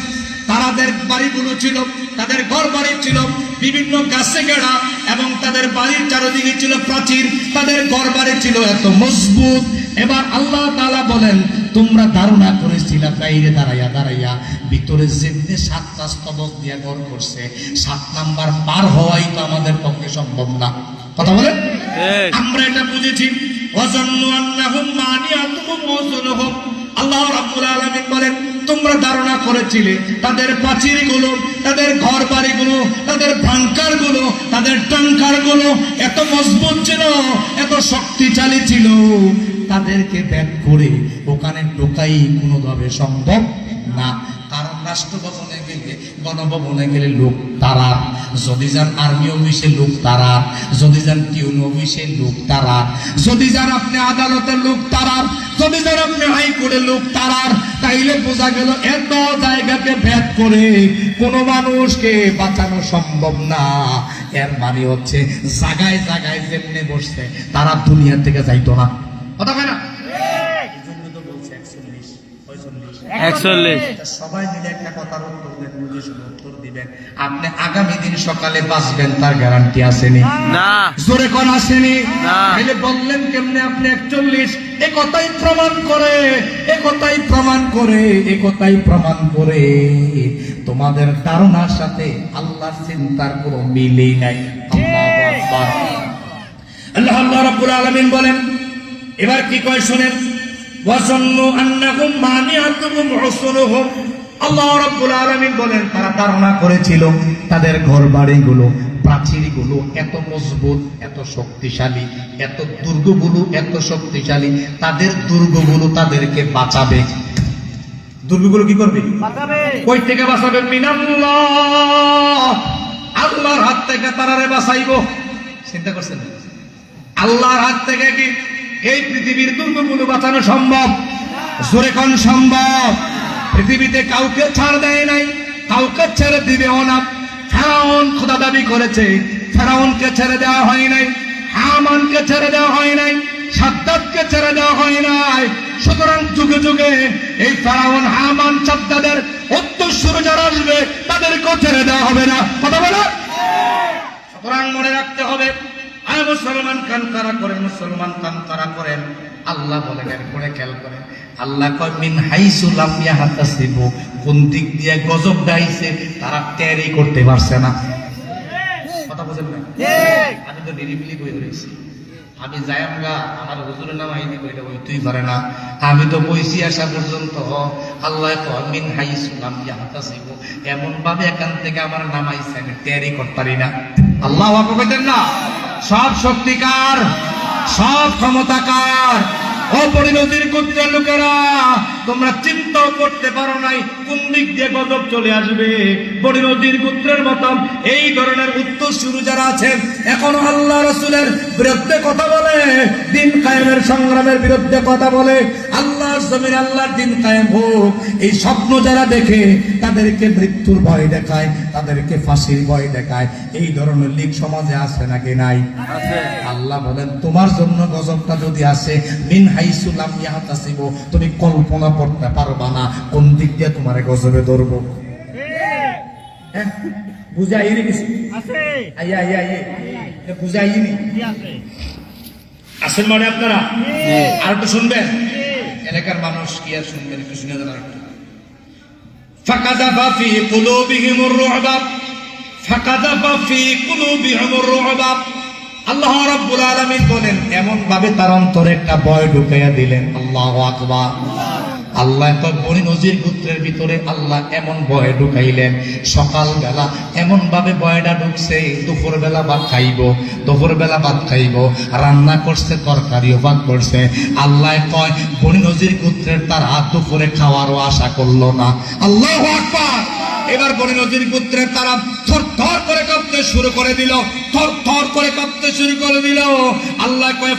তাদের বাড়িগুলো ছিল তাদের ঘর বাড়ি ছিল বিভিন্ন গাছে গেড়া এবং তাদের বাড়ির চারদিকে ছিল প্রাচীর তাদের ঘর বাড়ি ছিল এত মজবুত এবার আল্লাহ তাআলা বলেন তোমরা ধারণা করেছিলে বাইরে দাঁড়াইয়া ভিতরে যেমনি 7টা স্তবক দিয়ে ঘর করছে 7 নাম্বার পার হওয়াই তো আমাদের পক্ষে সম্ভব না কথা বলেন আমরা এটা বুঝেছি ওয়াজান্নু আন্নাহুম মানিয়াতুহুম ওয়াসুনুহুম আল্লাহ রাব্বুল আলামিন বলেন তোমরা ধারণা করেছিলে তাদের প্রাচীরগুলো তাদের ঘর বাড়িগুলো তাদের ভাঙ্কারগুলো তাদের টাঙ্কারগুলো এত মজবুত ছিল এত শক্তিশালী ছিল তাদেরকে ভেদ করে ওখানে ঢোকাই কোনোভাবে সম্ভব না কারণ রাষ্ট্রভবনে গেলে গণভবনে গেলে লোক তারা যদি যান আর্মি অফিসে লোক তারা যদি যান টিউন অফিসে লোক তারা যদি যান আপনি আদালতের লোক তারা যদি যান আপনি হাইকোর্টের লোক তারার তাইলে বোঝা গেল এত জায়গাকে ভেদ করে কোনো মানুষকে বাঁচানো সম্ভব না এর মানে হচ্ছে জায়গায় জায়গায় যেমনি বসছে তারা দুনিয়া থেকে যাইতো না কথা হয় না সবাই মিলে একটা কথার উত্তর দিবেন আপনি আগামী দিন সকালে বাঁচবেন তার গ্যারান্টি আসেনি না জোরে কোন আসেনি তাহলে বললেন কেমনে আপনি 41 একথাই প্রমাণ করে তোমাদের ধারণার সাথে আল্লাহর চিন্তার কোনো মিলই নাই আল্লাহু আকবার আল্লাহ রাব্বুল আলামিন বলেন এবার কি কয় শুনেন ওয়াজান্নু আন্নাহুম মানিয়াতুহুম উসুনুহুম আল্লাহ রাব্বুল আলামিন বলেন তারা ধারণা করেছিল তাদের ঘর বাড়িগুলো প্রাচীরগুলো এত মজবুত এত শক্তিশালী এত দুর্গগুলো এত শক্তিশালী তাদের দুর্গগুলো তাদেরকে বাঁচাবে দুর্গগুলো কি করবে বাঁচাবে কই থেকে বাঁচাবে মিনাল্লাহ আল্লাহর হাত থেকে তারারে বাঁচাইবো চিন্তা করছেন আল্লাহর হাত থেকে কি এই পৃথিবীর দুর্গগুলো বাঁচানো সম্ভব জোরে কোন সম্ভব পৃথিবীতে কাউকে ছাড় দেয় নাই কাউকে ছেড়ে দিবেও না ফেরাউন খোদা দাবি করেছে ফেরাউনকে ছেড়ে দেওয়া হয় নাই হামানকে ছেড়ে দেওয়া হয় নাই সাদ্দাতকে ছেড়ে দেওয়া হয় নাই সুতরাং যুগে যুগে এই ফেরাউন হামান সাদ্দাতের উত্তরসূরি যারা আসবে তাদেরকেও ছেড়ে দেওয়া হবে না কথা বলো সুতরাং মনে রাখতে হবে মুসলমান কান কারা করেন আল্লাহ বলেন এরপরে খেয়াল করেন আল্লাহ কয় মিন হাইসু লাম ইয়াহতাসিবু কোন দিক দিয়ে গজব ডাইছে তারা টেরই করতে পারছে না কথা বুঝেন না আমি তো নিরিবিলি কই রইছি আমি যাইমগা আমার হুজুরের নাম আইনি কইটা হইতেই পারে না আমি তো বইছি আসা পর্যন্ত আল্লাহ কয় মিন হাইসু লাম ইয়াহতাসিবু এমন ভাবে এখান থেকে আমার নাম আইছে আমি টেরই করতে পারি না আল্লাহু আকবার কইতেন না সব শক্তিকার সব ক্ষমতাকার ও পরিণতির গোত্রের লোকেরা তোমরা চিন্তাও করতে পারো নাই কোন দিক দিয়ে গজব চলে আসবে। বনি নদীর গোত্রের মতো এই ধরনের উত্তরসূরি যারা আছেন, এখনো আল্লাহ রাসূলের বিরুদ্ধে কথা বলে, দিন কায়েমের সংগ্রামের বিরুদ্ধে কথা বলে, আল্লাহর জমিনে আল্লাহর দিন কায়েম হোক এই স্বপ্ন যারা দেখে, তাদেরকে মৃত্যুর ভয় দেখায়, তাদেরকে ফাঁসির ভয় দেখায়, এই ধরনের লিগ সমাজে আছে নাকি নাই? আল্লাহ বলেন তোমার জন্য গজবটা যদি আসে মিন হাইসু লাম ইয়াহতাসিবু, তুমি কল্পনা করতে পারবা না কোন দিক দিয়ে তোমার গজবে ধরবো। হ্যাঁ, বুঝাইনি কিছু আছে? আইয়া আইয়া আইয়া বুঝাইনি আসেন মানে আপনারা আর একটু শুনবেন। এলাকার মানুষ কি আর শুনবেন? একটু শুনে দেন আরেকটু। ফাকাযাফা ফি কুলুবিহিমুর রু'বা, ফাকাযাফা ফি কুলুবিহিমুর রু'বা। আল্লাহ রাব্বুল আলামিন বলেন এমন ভাবে তার অন্তরে একটা ভয় ঢুকাইয়া দিলেন। আল্লাহু আকবার। আল্লাহ তো বনি নজির গোত্রের ভিতরে আল্লাহ এমন ভয় ঢুকাইলেন, সকালবেলা এমন ভাবে ভয়টা ঢুকছে, দুপুর বেলা ভাত খাইব, দুপুর বেলা ভাত খাইব, রান্না করছে, তরকারিও ভাত করছে। আল্লাহ কয় বনি নজির গোত্রের তার হাত দুপুরে খাওয়ারও আশা করলো না। আল্লাহু আকবার। এবার বনি নজির গোত্রের তারা থর থর করে কাঁপতে শুরু করে দিল, থর থর করে কাঁপতে শুরু করে দিল। আল্লাহ কয়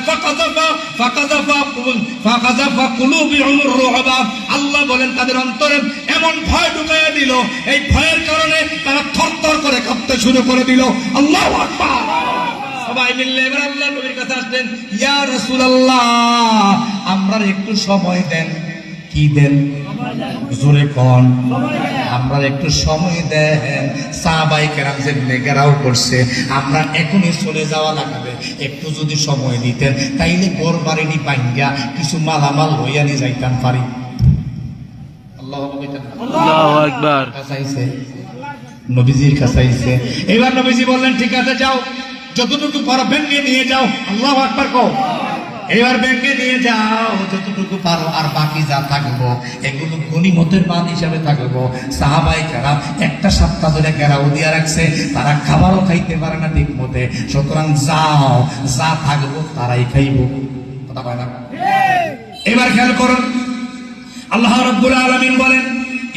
ফাকাযাফা কুলুবিহিমুর রু'বা। আল্লাহ বলেন তাদের অন্তরে এমন ভয় ঢুকাইয়া দিল, এই ভয়ের কারণে তারা থর থর করে কাঁপতে শুরু করে দিল। আল্লাহু আকবার। সবাই মিলে এবার আল্লাহ নবীর কাছে আসলেন, ইয়া রাসূলুল্লাহ আমরা একটু সময় দেন। কি দেন? জোরে কোন? আমরা একটু সময় দেন। সাহাবায়ে কেরাম যে ঘেরাও করছে, আমরা এখনই চলে যাওয়া লাগবে, একটু যদি সময় দিতেন তাইলে ঘর বাড়ি ভাঙ্গা কিছু মালামাল লইয়া নিয়ে যাইতাম পারি। আল্লাহু আকবার। কাছাইছে নবীজির কাছাইছে। এবার নবীজি বললেন ঠিক আছে যাও, যতটুকু পারো ভেঙ্গে নিয়ে যাও। আল্লাহু আকবার কও। এবার ব্যাংকে নিয়ে যাও যতটুকু পারো, আর বাকি যা থাকবো এগুলো গনিমতের মাল হিসাবে থাকবো। সাহাবায়ে কেরাম একটা সপ্তাহ ধরে ঘেরাও দিয়া রাখছে, তারা খাবারও খাইতে পারে না ঠিক মতে, সুতরাং যাও যা থাকবো তারাই খাইব। কথা কয় না? এবার খেয়াল করুন, আল্লাহ রাব্বুল আলামিন বলেন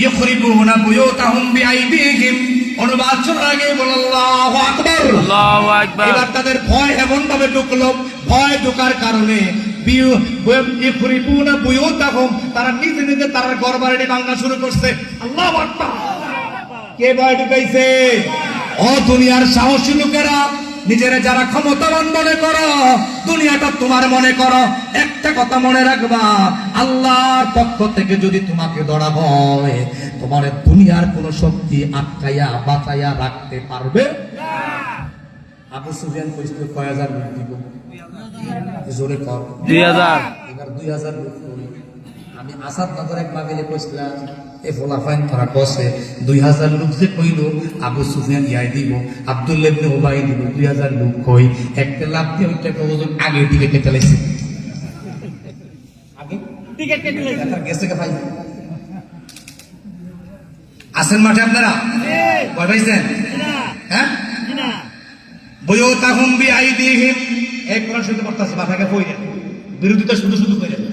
ইখরিবুনা বুয়ুতাহুম বিআইদিহিম। অনুবাদ শোনার আগে বল আল্লাহু আকবার। আল্লাহু আকবার। এবার তাদের ভয় এমন ভাবে ঢুকলো, ভয় ঢোকার কারণে ইখরিবুনা বুয়ুতাহুম, তারা নিজে নিজে তার ঘর বাড়ি ভাঙা শুরু করছে। আল্লাহু আকবার। কে ভয় ঢুকাইছে? ও দুনিয়ার সাহসী লোকেরা, নিজেরা যারা ক্ষমতাবান মনে করো, দুনিয়াটা তোমার মনে করো, একটা কথা মনে রাখবা, আল্লাহর পক্ষ থেকে যদি তোমাকে ধরা হয়, তোমার দুনিয়ার কোন শক্তি আটকাইয়া বাঁচাইয়া রাখতে পারবে না। আবু সুফিয়ান কইছিল কয় হাজার লোক দিব? জোরে কর। 2000। এবার 2000 লোক করি। আমি আসাদ নগর এক মাহফিলে কইছিলাম, এ ফলাফাইন তারা কসে 2000 লোক যে কইল আবু সুফিয়ান ইয়াই দিব, আব্দুল্লাহ ইবনে উবাই দিব, 2000 লোক কই একটা লাভ দিয়ে ওইটা ওজন আগে দিকে কেটে লাইছে। আগে টিকেট কেটে লাইছে, তার গেছে কে ভাই? আসেন মাঠে আপনারা? ভয় পাইছেন? হ্যাঁ না। বুয়ুতাহুম বিআইদিহিম, এই কোরআন শুনতে পড়তাছে, বাবাকে কইলেন বিরোধিতা শুধু শুধু কইলেন,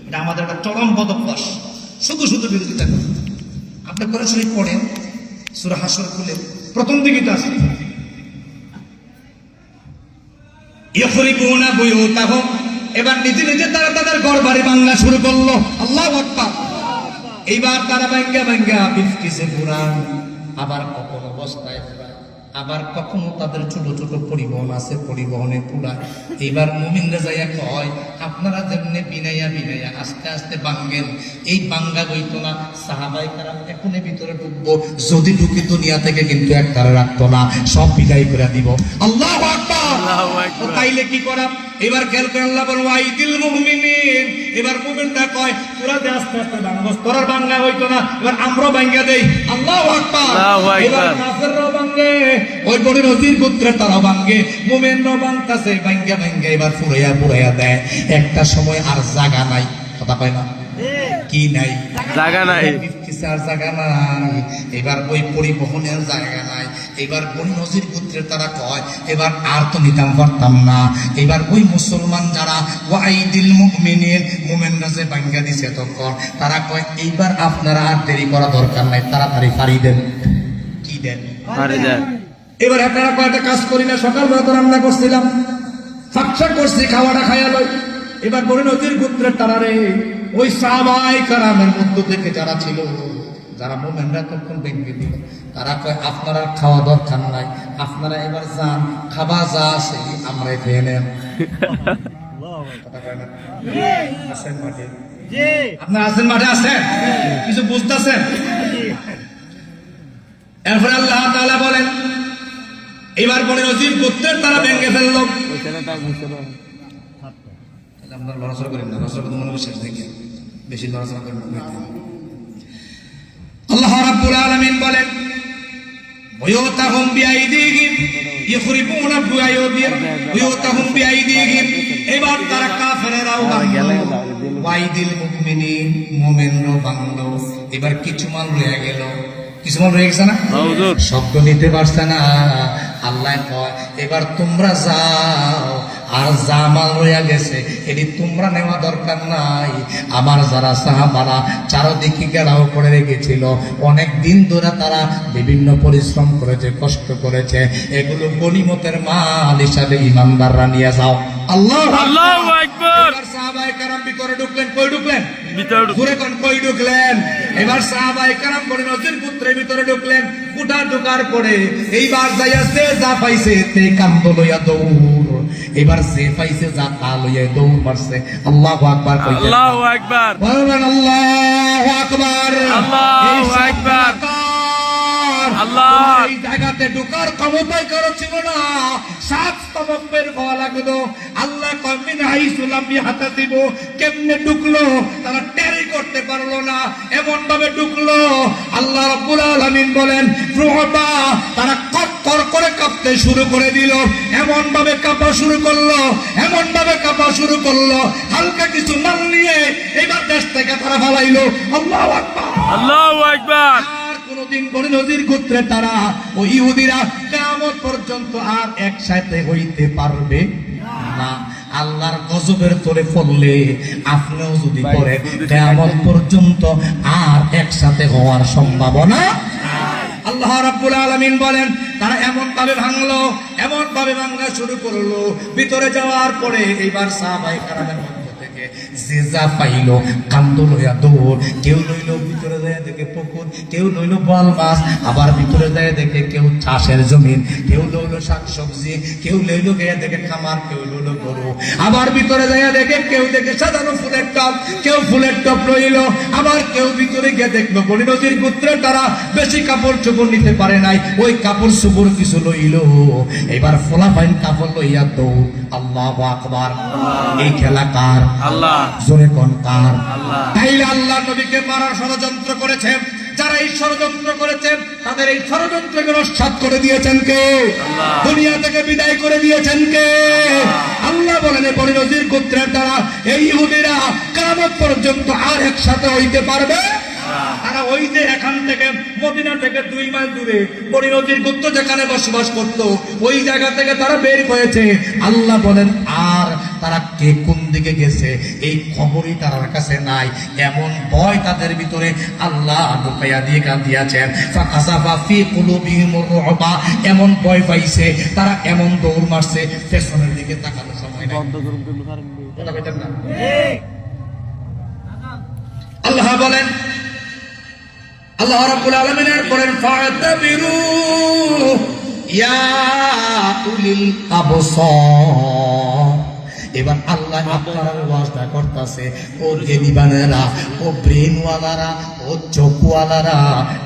এটা আমাদের একটা চরম বদভ্যাস, শুধু শুধু বিরোধিতা করি। আপনি কোরআন শরীফ পড়েন, সূরা হাসর খুলে প্রথম দিকে তো আছে ইখরিবুনা বুয়ুতাহুম। এবার নিজে নিজে তারা তাদের ঘর বাড়ি ভাঙা শুরু করলো। আল্লাহু আকবার। এইবার তারা ভাঙ্গা ভাঙ্গা বিফতিছে পুরান, আবার কখন অবস্থায় পুরান, আবার কখনো তাদের ছোট ছোট পরিবহন আছে, পরিবহনে পুরায়। এইবার মুমিনরা যাইয়া কয় আপনারা যেমনি বিনাইয়া বিনাইয়া আস্তে আস্তে ভাঙ্গেন, এই ভাঙ্গা বইতো না। সাহাবায়ে কেরাম এখনই ভিতরে ঢুকবো, যদি ঢুকি দুনিয়া থেকে কিন্তু একটারে রাখতো না, সব বিদায় করে দিব। আল্লাহু আকবার। তাইলে কি করা? এবার খেয়াল করে আল্লাহ বলেন ওয়াইদিল মুমিনিন। এবার মুমিনরা কয় তোরা যে আস্তে আস্তে ভাঙবস, তোরার ভাঙ্গা হইতো না, এবার আমরাও ভাঙ্গা দেই। আল্লাহু আকবার। এবার কাফেররাও ভাঙ্গে, ওই বনি নজির গোত্রের তারাও ভাঙ্গে, মুমিনরাও ভাঙতাছে, ভাঙ্গা ভাঙ্গা এবার পুরাইয়া পুরাইয়া দেয়। একটা সময় আর জায়গা নাই। কথা কয় না? কি নাই? জায়গা নাই। আর জায়গা নাই। এবার ওই পরিবহনের জায়গা নাই। এবার বনি নজির গোত্রের তারা কয় এবার আর তো নিতাম পারতাম না, এবার ওই মুসলমান যারা ওয়াইদিল মুমিনিন মুমিনরা যে ভাঙ্গা দিছে তখন তারা কয় এইবার আপনারা আর দেরি করা দরকার নাই, তাড়াতাড়ি পারি দেন। কি দেন? পারি দেন। এবার আপনারা কয়টা কাজ করি না, সকালবেলা তো রান্না করছিলাম, ফাকসা করছি, খাওয়াটা খাইয়া লই। এবার বনি নজির গোত্রের তারা রে ওই সাহাবায়ে কেরামের মধ্য থেকে যারা ছিল, যারা মুমিনরা তখন ভেঙে দিল, তারা কয় আপনারা খাওয়া দরকার নাই, আপনারা এবার যান, খাবা যা আছে আমরা খেয়ে নেন। কথা কয় না? আছেন মাঠে? আপনারা আছেন মাঠে? আছেন? কিছু বুঝতেছেন? এরপরে আল্লাহ তাআলা বলেন এবার বনি নজির গোত্রের তারা ভেঙে ফেললো। আপনারা লড়াচড়া করেন না, লড়াচড়া করতে মনে বিশ্বাস দেখি বেশি লড়াচড়া করেন না। আল্লাহ রাব্বুল আলামিন বলেন বুয়ুতাহুম বিআইদিহিম ইখরিবুনা বুয়ুতাহুম বিআইদিহিম, এবার তারা কাফেররাও ভাঙলো, ওয়াইদিল মুমিনিন মুমিনরাও ভাঙলো। এবার কিছু মাল রয়ে গেল, কিছু মাল রয়ে গেছে না, শব্দ নিতে পারছে না। আল্লাহ কয় এবার তোমরা যাও, আর যা মাল রইয়া গেছে এটি তোমরা নেওয়া দরকার নাই। আমার যারা সাহাবারা চারদিকে ঘেরাও করে রেখেছিল, অনেক দিন ধরে তারা বিভিন্ন পরিশ্রম করেছে, কষ্ট করেছে, এগুলো গনিমতের মাল হিসাবে ইমানদাররা নিয়ে যাও। আল্লাহু আকবার। এবার সাহাবায়ে কেরাম ভিতরে ঢুকলেন, কই ঢুকলেন? ভিতরে। ঘুরে কোন কই ঢুকলেন? এবার সাহাবায়ে কেরাম বনি নজির গোত্রের ভিতরে ঢুকলেন। ফুটা ঢোকার পরে এইবার যাইয়াছে যা পাইছে তে কান্দ লইয়া দৌড়, এবার যে পাইছে যা তা লইয়া দৌড় মারছে। আল্লাহু আকবার। আল্লাহু আকবার। বলেন আল্লাহু আকবার। আল্লাহু আকবার। আল্লাহ। এই জায়গাতে ঢোকার ক্ষমতাই কারো ছিল না, সাত স্তবক বের হওয়া লাগলো। আল্লাহ কমিন হাইসুলাম হাতা দিব, কেমনে ঢুকলো তারা টেরি করতে পারলো না, এমন ভাবে ঢুকলো। আল্লাহ রাব্বুল আলামিন বলেন রুহবা, তারা কর করে কাঁপতে শুরু করে দিল, এমন ভাবে কাঁপা শুরু করলো, এমন ভাবে কাঁপা শুরু করলো, হালকা কিছু মাল নিয়ে এবার দেশ থেকে তারা ফালাইলো। আল্লাহু আকবার। আল্লাহু আকবার। কোনদিন বনি নজির গোত্রে তারা ও ইহুদিরা কিয়ামত পর্যন্ত আর একসাথে হইতে পারবে না। আল্লাহর গজবের তলে পড়লে আপনিও যদি করেন কিয়ামত পর্যন্ত আর একসাথে হওয়ার সম্ভাবনা। আল্লাহ রাব্বুল আলামিন বলেন তারা এমন ভাবে ভাঙলো, এমন ভাবে ভাঙা শুরু করলো, ভিতরে যাওয়ার পরে এইবার সাহাবায়ে কেরামের মধ্য থেকে যে যা পাইলো কান্দ লইয়া দৌড়। কেউ লইলো ভিতরে যায় দেখে পুকুর, কেউ লইলো বল মাছ, আবার ভিতরে যায় দেখে কেউ চাষের জমিন, কেউ লইলো শাকসবজি, কেউ লইলো গিয়ে দেখে খামার, কেউ লইলো গরু, আবার ভিতরে যায় দেখে কেউ দেখে সাজানো ফুলের টব, কেউ ফুলের টব লইলো, আবার কেউ ভিতরে গিয়ে দেখলো বনি নজির গোত্রের তারা বেশি কাপড় চোপড় নিতে পারে নাই, ওই কাপড় চোপড় কিছু লইলো। এবার ফলাফাইন কাপড় লইয়া দৌড়। আল্লাহু আকবার। এই খেলা কার? আল্লাহ। জোরে কোন কার? আল্লাহ। তাইলে আল্লাহ নবীকে মারার ষড়যন্ত্র করেছে, যারা এই ষড়যন্ত্র করেছেন তাদের এই ষড়যন্ত্রকে নস্যাৎ করে দিয়েছেন কে? দুনিয়া থেকে বিদায় করে দিয়েছেন কে? আল্লাহ বলেন বনি নজির গোত্রের দ্বারা এই ইহুদিরা কিয়ামত পর্যন্ত আর একসাথে হইতে পারবে। তারা ওই যে এখান থেকে মদিনা থেকে 2 মাইল দূরে বনি নজির গোত্র যেখানে বসবাস করত, ওই জায়গা থেকে তারা বের হয়েছে। আল্লাহ বলেন আর তারা কে কোন দিকে গেছে এই খবরই তার কাছে নাই। এমন ভয় তাদের ভিতরে আল্লাহ ঢুকাইয়া দিয়েছেন। ফাকাসাফা ফি কুলুবিহিমুর রুবা, এমন ভয় পাইছে তারা এমন দৌড় মারছে, পেছনের দিকে তাকানোর সময় নাই। কথা কইতেন না? আল্লাহ বলেন, আল্লাহ রাব্বুল আলামিন বলেন ফাতাবিরু ইয়া উলিল আবসার। এবার আল্লাহ আপনারা ওয়াজটা করতেছে, ও জ্ঞানীবানেরা, ও ব্রেনওয়ালারা, ও চোখওয়ালারা,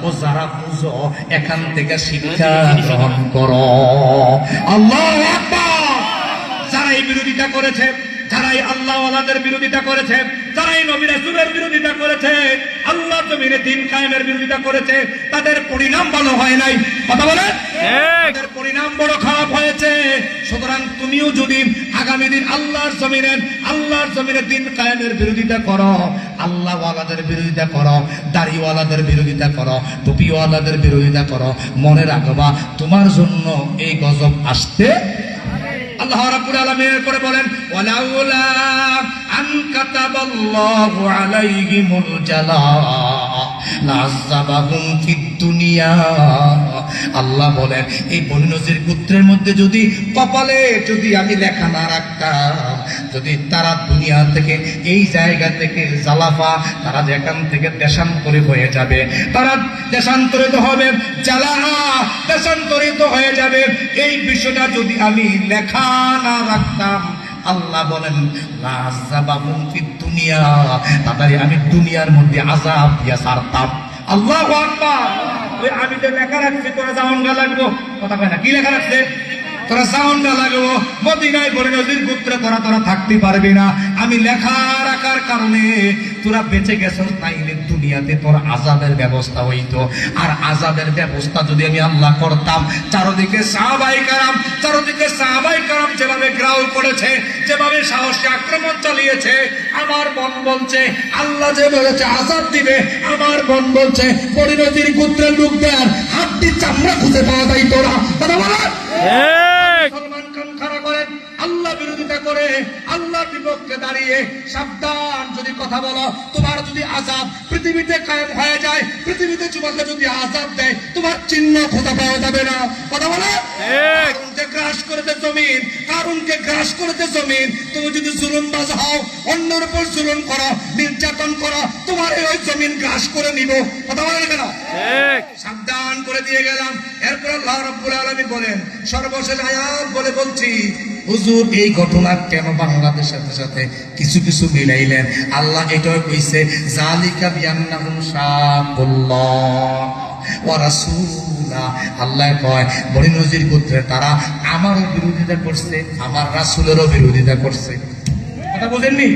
ও যারা বুঝো এখান থেকে শিক্ষা গ্রহণ করো। আল্লাহু আকবার। যারা এই বিরোধিতা করেছে, যারা এই আল্লাহওয়ালাদের বিরোধিতা করেছে, যারা এই নবী রাসূলের বিরোধিতা করেছে, আল্লাহ জমিনে দিন কায়েমের বিরোধিতা করেছে, তাদের পরিণাম ভালো হয় নাই। কথা বলে ঠিক। তাদের পরিণাম বড় খারাপ হয়েছে। সুতরাং তুমিও যদি আগামী দিন আল্লাহর জমিনে দিন কায়েমের বিরোধিতা করো, আল্লাহ ওয়ালাদের বিরোধিতা করো, দাড়িওয়ালাদের বিরোধিতা করো, টুপিওয়ালাদের বিরোধিতা করো, মনে রাখবা তোমার জন্য এই গজব আসতে। আল্লাহ রাব্বুল আলামিন করে বলেন, ওয়ালাউলা আন কাতাবাল্লাহু আলাইহিমুল জালা লাযাবাহুম ফিদ দুনিয়া। আল্লাহ বলেন, এই বনী নজির গোত্রের মধ্যে যদি কপালে যদি আমি লেখা না রাখতাম, যদি তারা দুনিয়া থেকে এই জায়গা থেকে জালাফা, তারা যেখান থেকে দেশান্তরিত হয়ে যাবে, তারা দেশান্তরিত হবে, জালাহা দেশান্তরিত হয়ে যাবে, এই বিষয়টা যদি আমি লেখা না রাখতাম, আল্লাহ বলেন লাযাবাহুম ফিদ দুনিয়া, তাড়াতাড়ি আমি দুনিয়ার মধ্যে আযাব দিয়া ছাড়তাম। আল্লাহু আকবার। ওই আমি যে লেখা রাখছি তোরা জাওয়ানগা লাগবো, কথা কয় না, কি লেখা রাখছে? তোরা জাওয়ানগা লাগবো, মদিনায় বনী নজির গোত্রে তোরা থাকতে পারবি না। আমি লেখা রাখার কারণে তোরা বেঁচে গেছস, নাইলে দুনিয়াতে তোর আযাবের ব্যবস্থা হইতো। আর আযাবের ব্যবস্থা যদি আমি আল্লাহ করতাম, চারদিকে সাহাবায়ে কেরাম যেভাবে গ্রাউল করেছে, যেভাবে সাহসী আক্রমণ চালিয়েছে, আমার মন বলছে আল্লাহ যে বলেছে আযাব দিবে, আমার মন বলছে বনী নজির গোত্রের লোকদের হাড্ডি চামড়া খুঁজে পাওয়া যায় তোরা। কথা বলে ঠিক। মুসলমান কান খাড়া করেন, আল্লাহ বিরোধিতা করে, আল্লাহর বিপক্ষে দাঁড়িয়ে সাবধান। যদি কথা বলো, তোমার যদি আযাব পৃথিবীতে কায়েম হয়ে যায়, পৃথিবীতে তোমাকে যদি আযাব দেয়, তোমার চিহ্ন খোঁজা পাওয়া যাবে না। কথা বলো কারণকে গ্রাস করেছে জমিন, কারণকে গ্রাস করেছে জমিন। তুমি যদি জুলুমবাজ হও, অন্যের উপর জুলুম করো, নির্যাতন করো, তোমার ওই জমিন গ্রাস করে নিব। কথা বলেন কেন? ঠিক। সাবধান করে দিয়ে গেলাম। এরপর আল্লাহ রাব্বুল আলামিন বলেন, সর্বশেষ আয়াত বলে বলছি, হুজুর এই ঘটনা কেন বাংলাদেশের সাথে কিছু কিছু মিলাইলেন? আল্লাহ এটাও কইছে, জালিকা বিআন্নাহুম শাকুল্লাহ ওয়া রাসূলা। আল্লাহ কয় বনী নজির গোত্রে তারা আমারও বিরোধিতা করছে, আমার রাসূলেরও বিরোধিতা করছে। কথা বুঝেননি?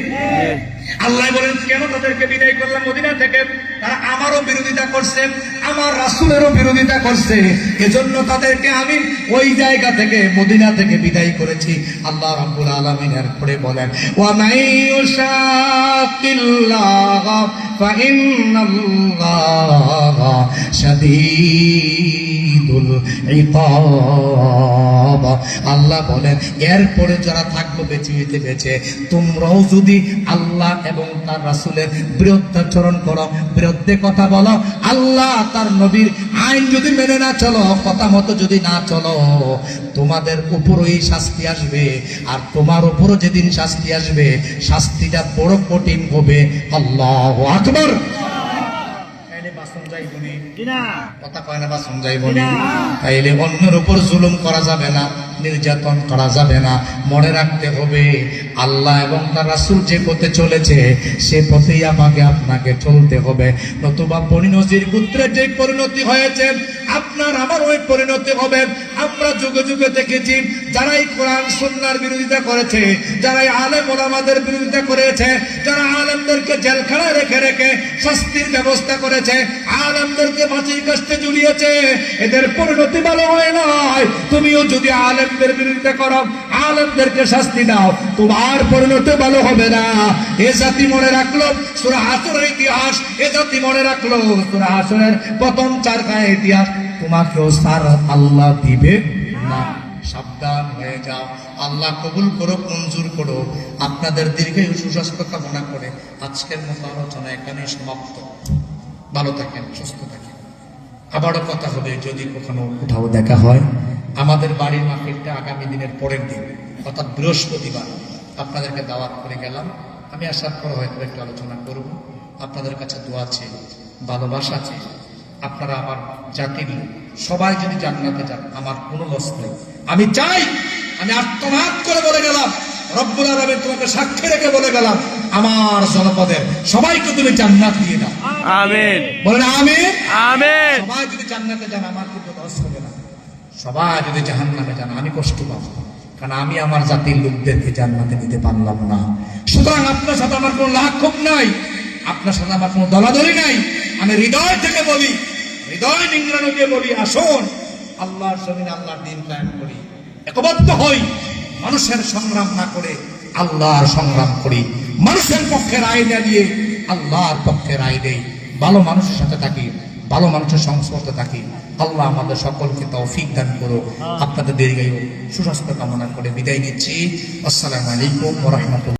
আল্লাহ বলেন কেন তাদেরকে বিদায় করলাম মদিনা থেকে? তারা আমারও বিরোধিতা করছে, আমার রাসূলেরও বিরোধিতা করছে, এজন্য তাদেরকে আমি ওই জায়গা থেকে মদিনা থেকে বিদায় করেছি। আল্লাহ রাব্বুল আলামিন এরপরে বলেন, ওয়া মাইয়ুশাকিল্লাহ ফাইন্নাল্লাহা শাদীদুল ইকাব। আল্লাহ বলেন এরপরে যারা থাকলো বেঁচে, তোমরাও যদি আল্লাহ এবং তার রাসূলের বিরুদ্ধাচরণ করো, বিরুদ্ধে কথা বলো, আল্লাহ তার নবীর আইন যদি মেনে না চলো, কথা মতো যদি না চলো, তোমাদের উপরই শাস্তি আসবে। আর তোমার উপরও যেদিন শাস্তি আসবে, শাস্তিটা বড় কঠিন হবে। আল্লাহু আকবার। কথা কয় না, বাসন যাইবনি। তাইলে অন্যের উপর জুলুম করা যাবে না, নির্যাতন করা যাবে না। মনে রাখতে হবে আল্লাহ এবং তার রাসূল যে পথে চলেছে, সে পথেই আমাকে আপনাকে চলতে হবে। নতুবা বনী নজির গোত্রের যে পরিণতি হয়েছে, আপনার আমার ওই পরিণতি হবে। আমরা যুগে যুগে দেখেছি, যারাই কোরআন সুন্নাহর বিরোধিতা করেছে, যারাই আলেম ওলামাদের বিরোধিতা করেছে, যারা আলেমদেরকে জেলখানায় রেখে রেখে শাস্তির ব্যবস্থা করেছে, আলেমদেরকে ফাঁসির কাস্তে ঝুলিয়েছে, এদের পরিণতি ভালো হয় নাই। তুমিও যদি আলেমদের বিরোধিতা করো, আলেমদেরকে শাস্তি দাও, তোমার পরিণতি ভালো হবে না। এ জাতি মনে রাখলো সূরা হাসরের ইতিহাস, এ জাতি মনে রাখলো সূরা হাসরের প্রথম 4 খানা ইতিহাস, তোমাকেও সার আল্লাহ দিবে না। সাবধান হয়ে যাও। আল্লাহ কবুল করো, মঞ্জুর করো। আপনাদের দীর্ঘায়ু সুস্বাস্থ্য কামনা করে আজকের মতো আলোচনা এখানেই সমাপ্ত। ভালো থাকেন, সুস্থ থাকেন। আবারও কথা হবে যদি কখনো কোথাও দেখা হয়। আমাদের বাড়ির মাহফিলটা আগামী দিনের পরের দিন, অর্থাৎ বৃহস্পতিবার আপনাদেরকে দাওয়াত করে গেলাম। আমি আশা করা হয়তো একটু আলোচনা করব। আপনাদের কাছে দোয়া আছে, ভালোবাসা আছে। আপনারা আমার জাতির সবাই যদি জান্নাতে যান, আমার কোনো লস নেই। আমি চাই, আমি আত্মনাদ করে বলে গেলাম, রব্বুল আলামিন তোমাকে সাক্ষী রেখে বলে গেলাম, আমার জনপদের সবাইকে তুমি জান্নাত দিয়ে দাও। আমিন। বলেন আমিন। আমিন। সবাই যদি জান্নাতে যান, আমার কিন্তু লস হবে না। সবাই যদি জাহান্নামে যান, আমি কষ্ট পাবো। কারণ আমি আমার জাতির লোকদেরকে জান্নাতে নিতে পারলাম না। সুতরাং আপনার সাথে আমার কোনো লাভ ক্ষোভ নাই, আপনার সাথে আমার কোনো দলাদলি নাই। আমি হৃদয় থেকে বলি, হৃদয় নিংড়ানো দিয়ে বলি, আসুন আল্লাহর জমিনে আল্লাহর দিন কায়েম করি, একবদ্ধ হই, মানুষের সংগ্রাম না করে আল্লাহর সংগ্রাম করি, মানুষের পক্ষে রায় না দিয়ে আল্লাহর পক্ষে রায় দেই, ভালো মানুষের সাথে থাকি, ভালো মানুষের সংস্পর্শে থাকি। আল্লাহ আমাদের সকলকে তৌফিক দান করো। আপনাদের দীর্ঘায়ু সুস্বাস্থ্য কামনা করে বিদায় নিচ্ছি। আসসালামু আলাইকুম ওয়া রাহমাতুল্লাহ।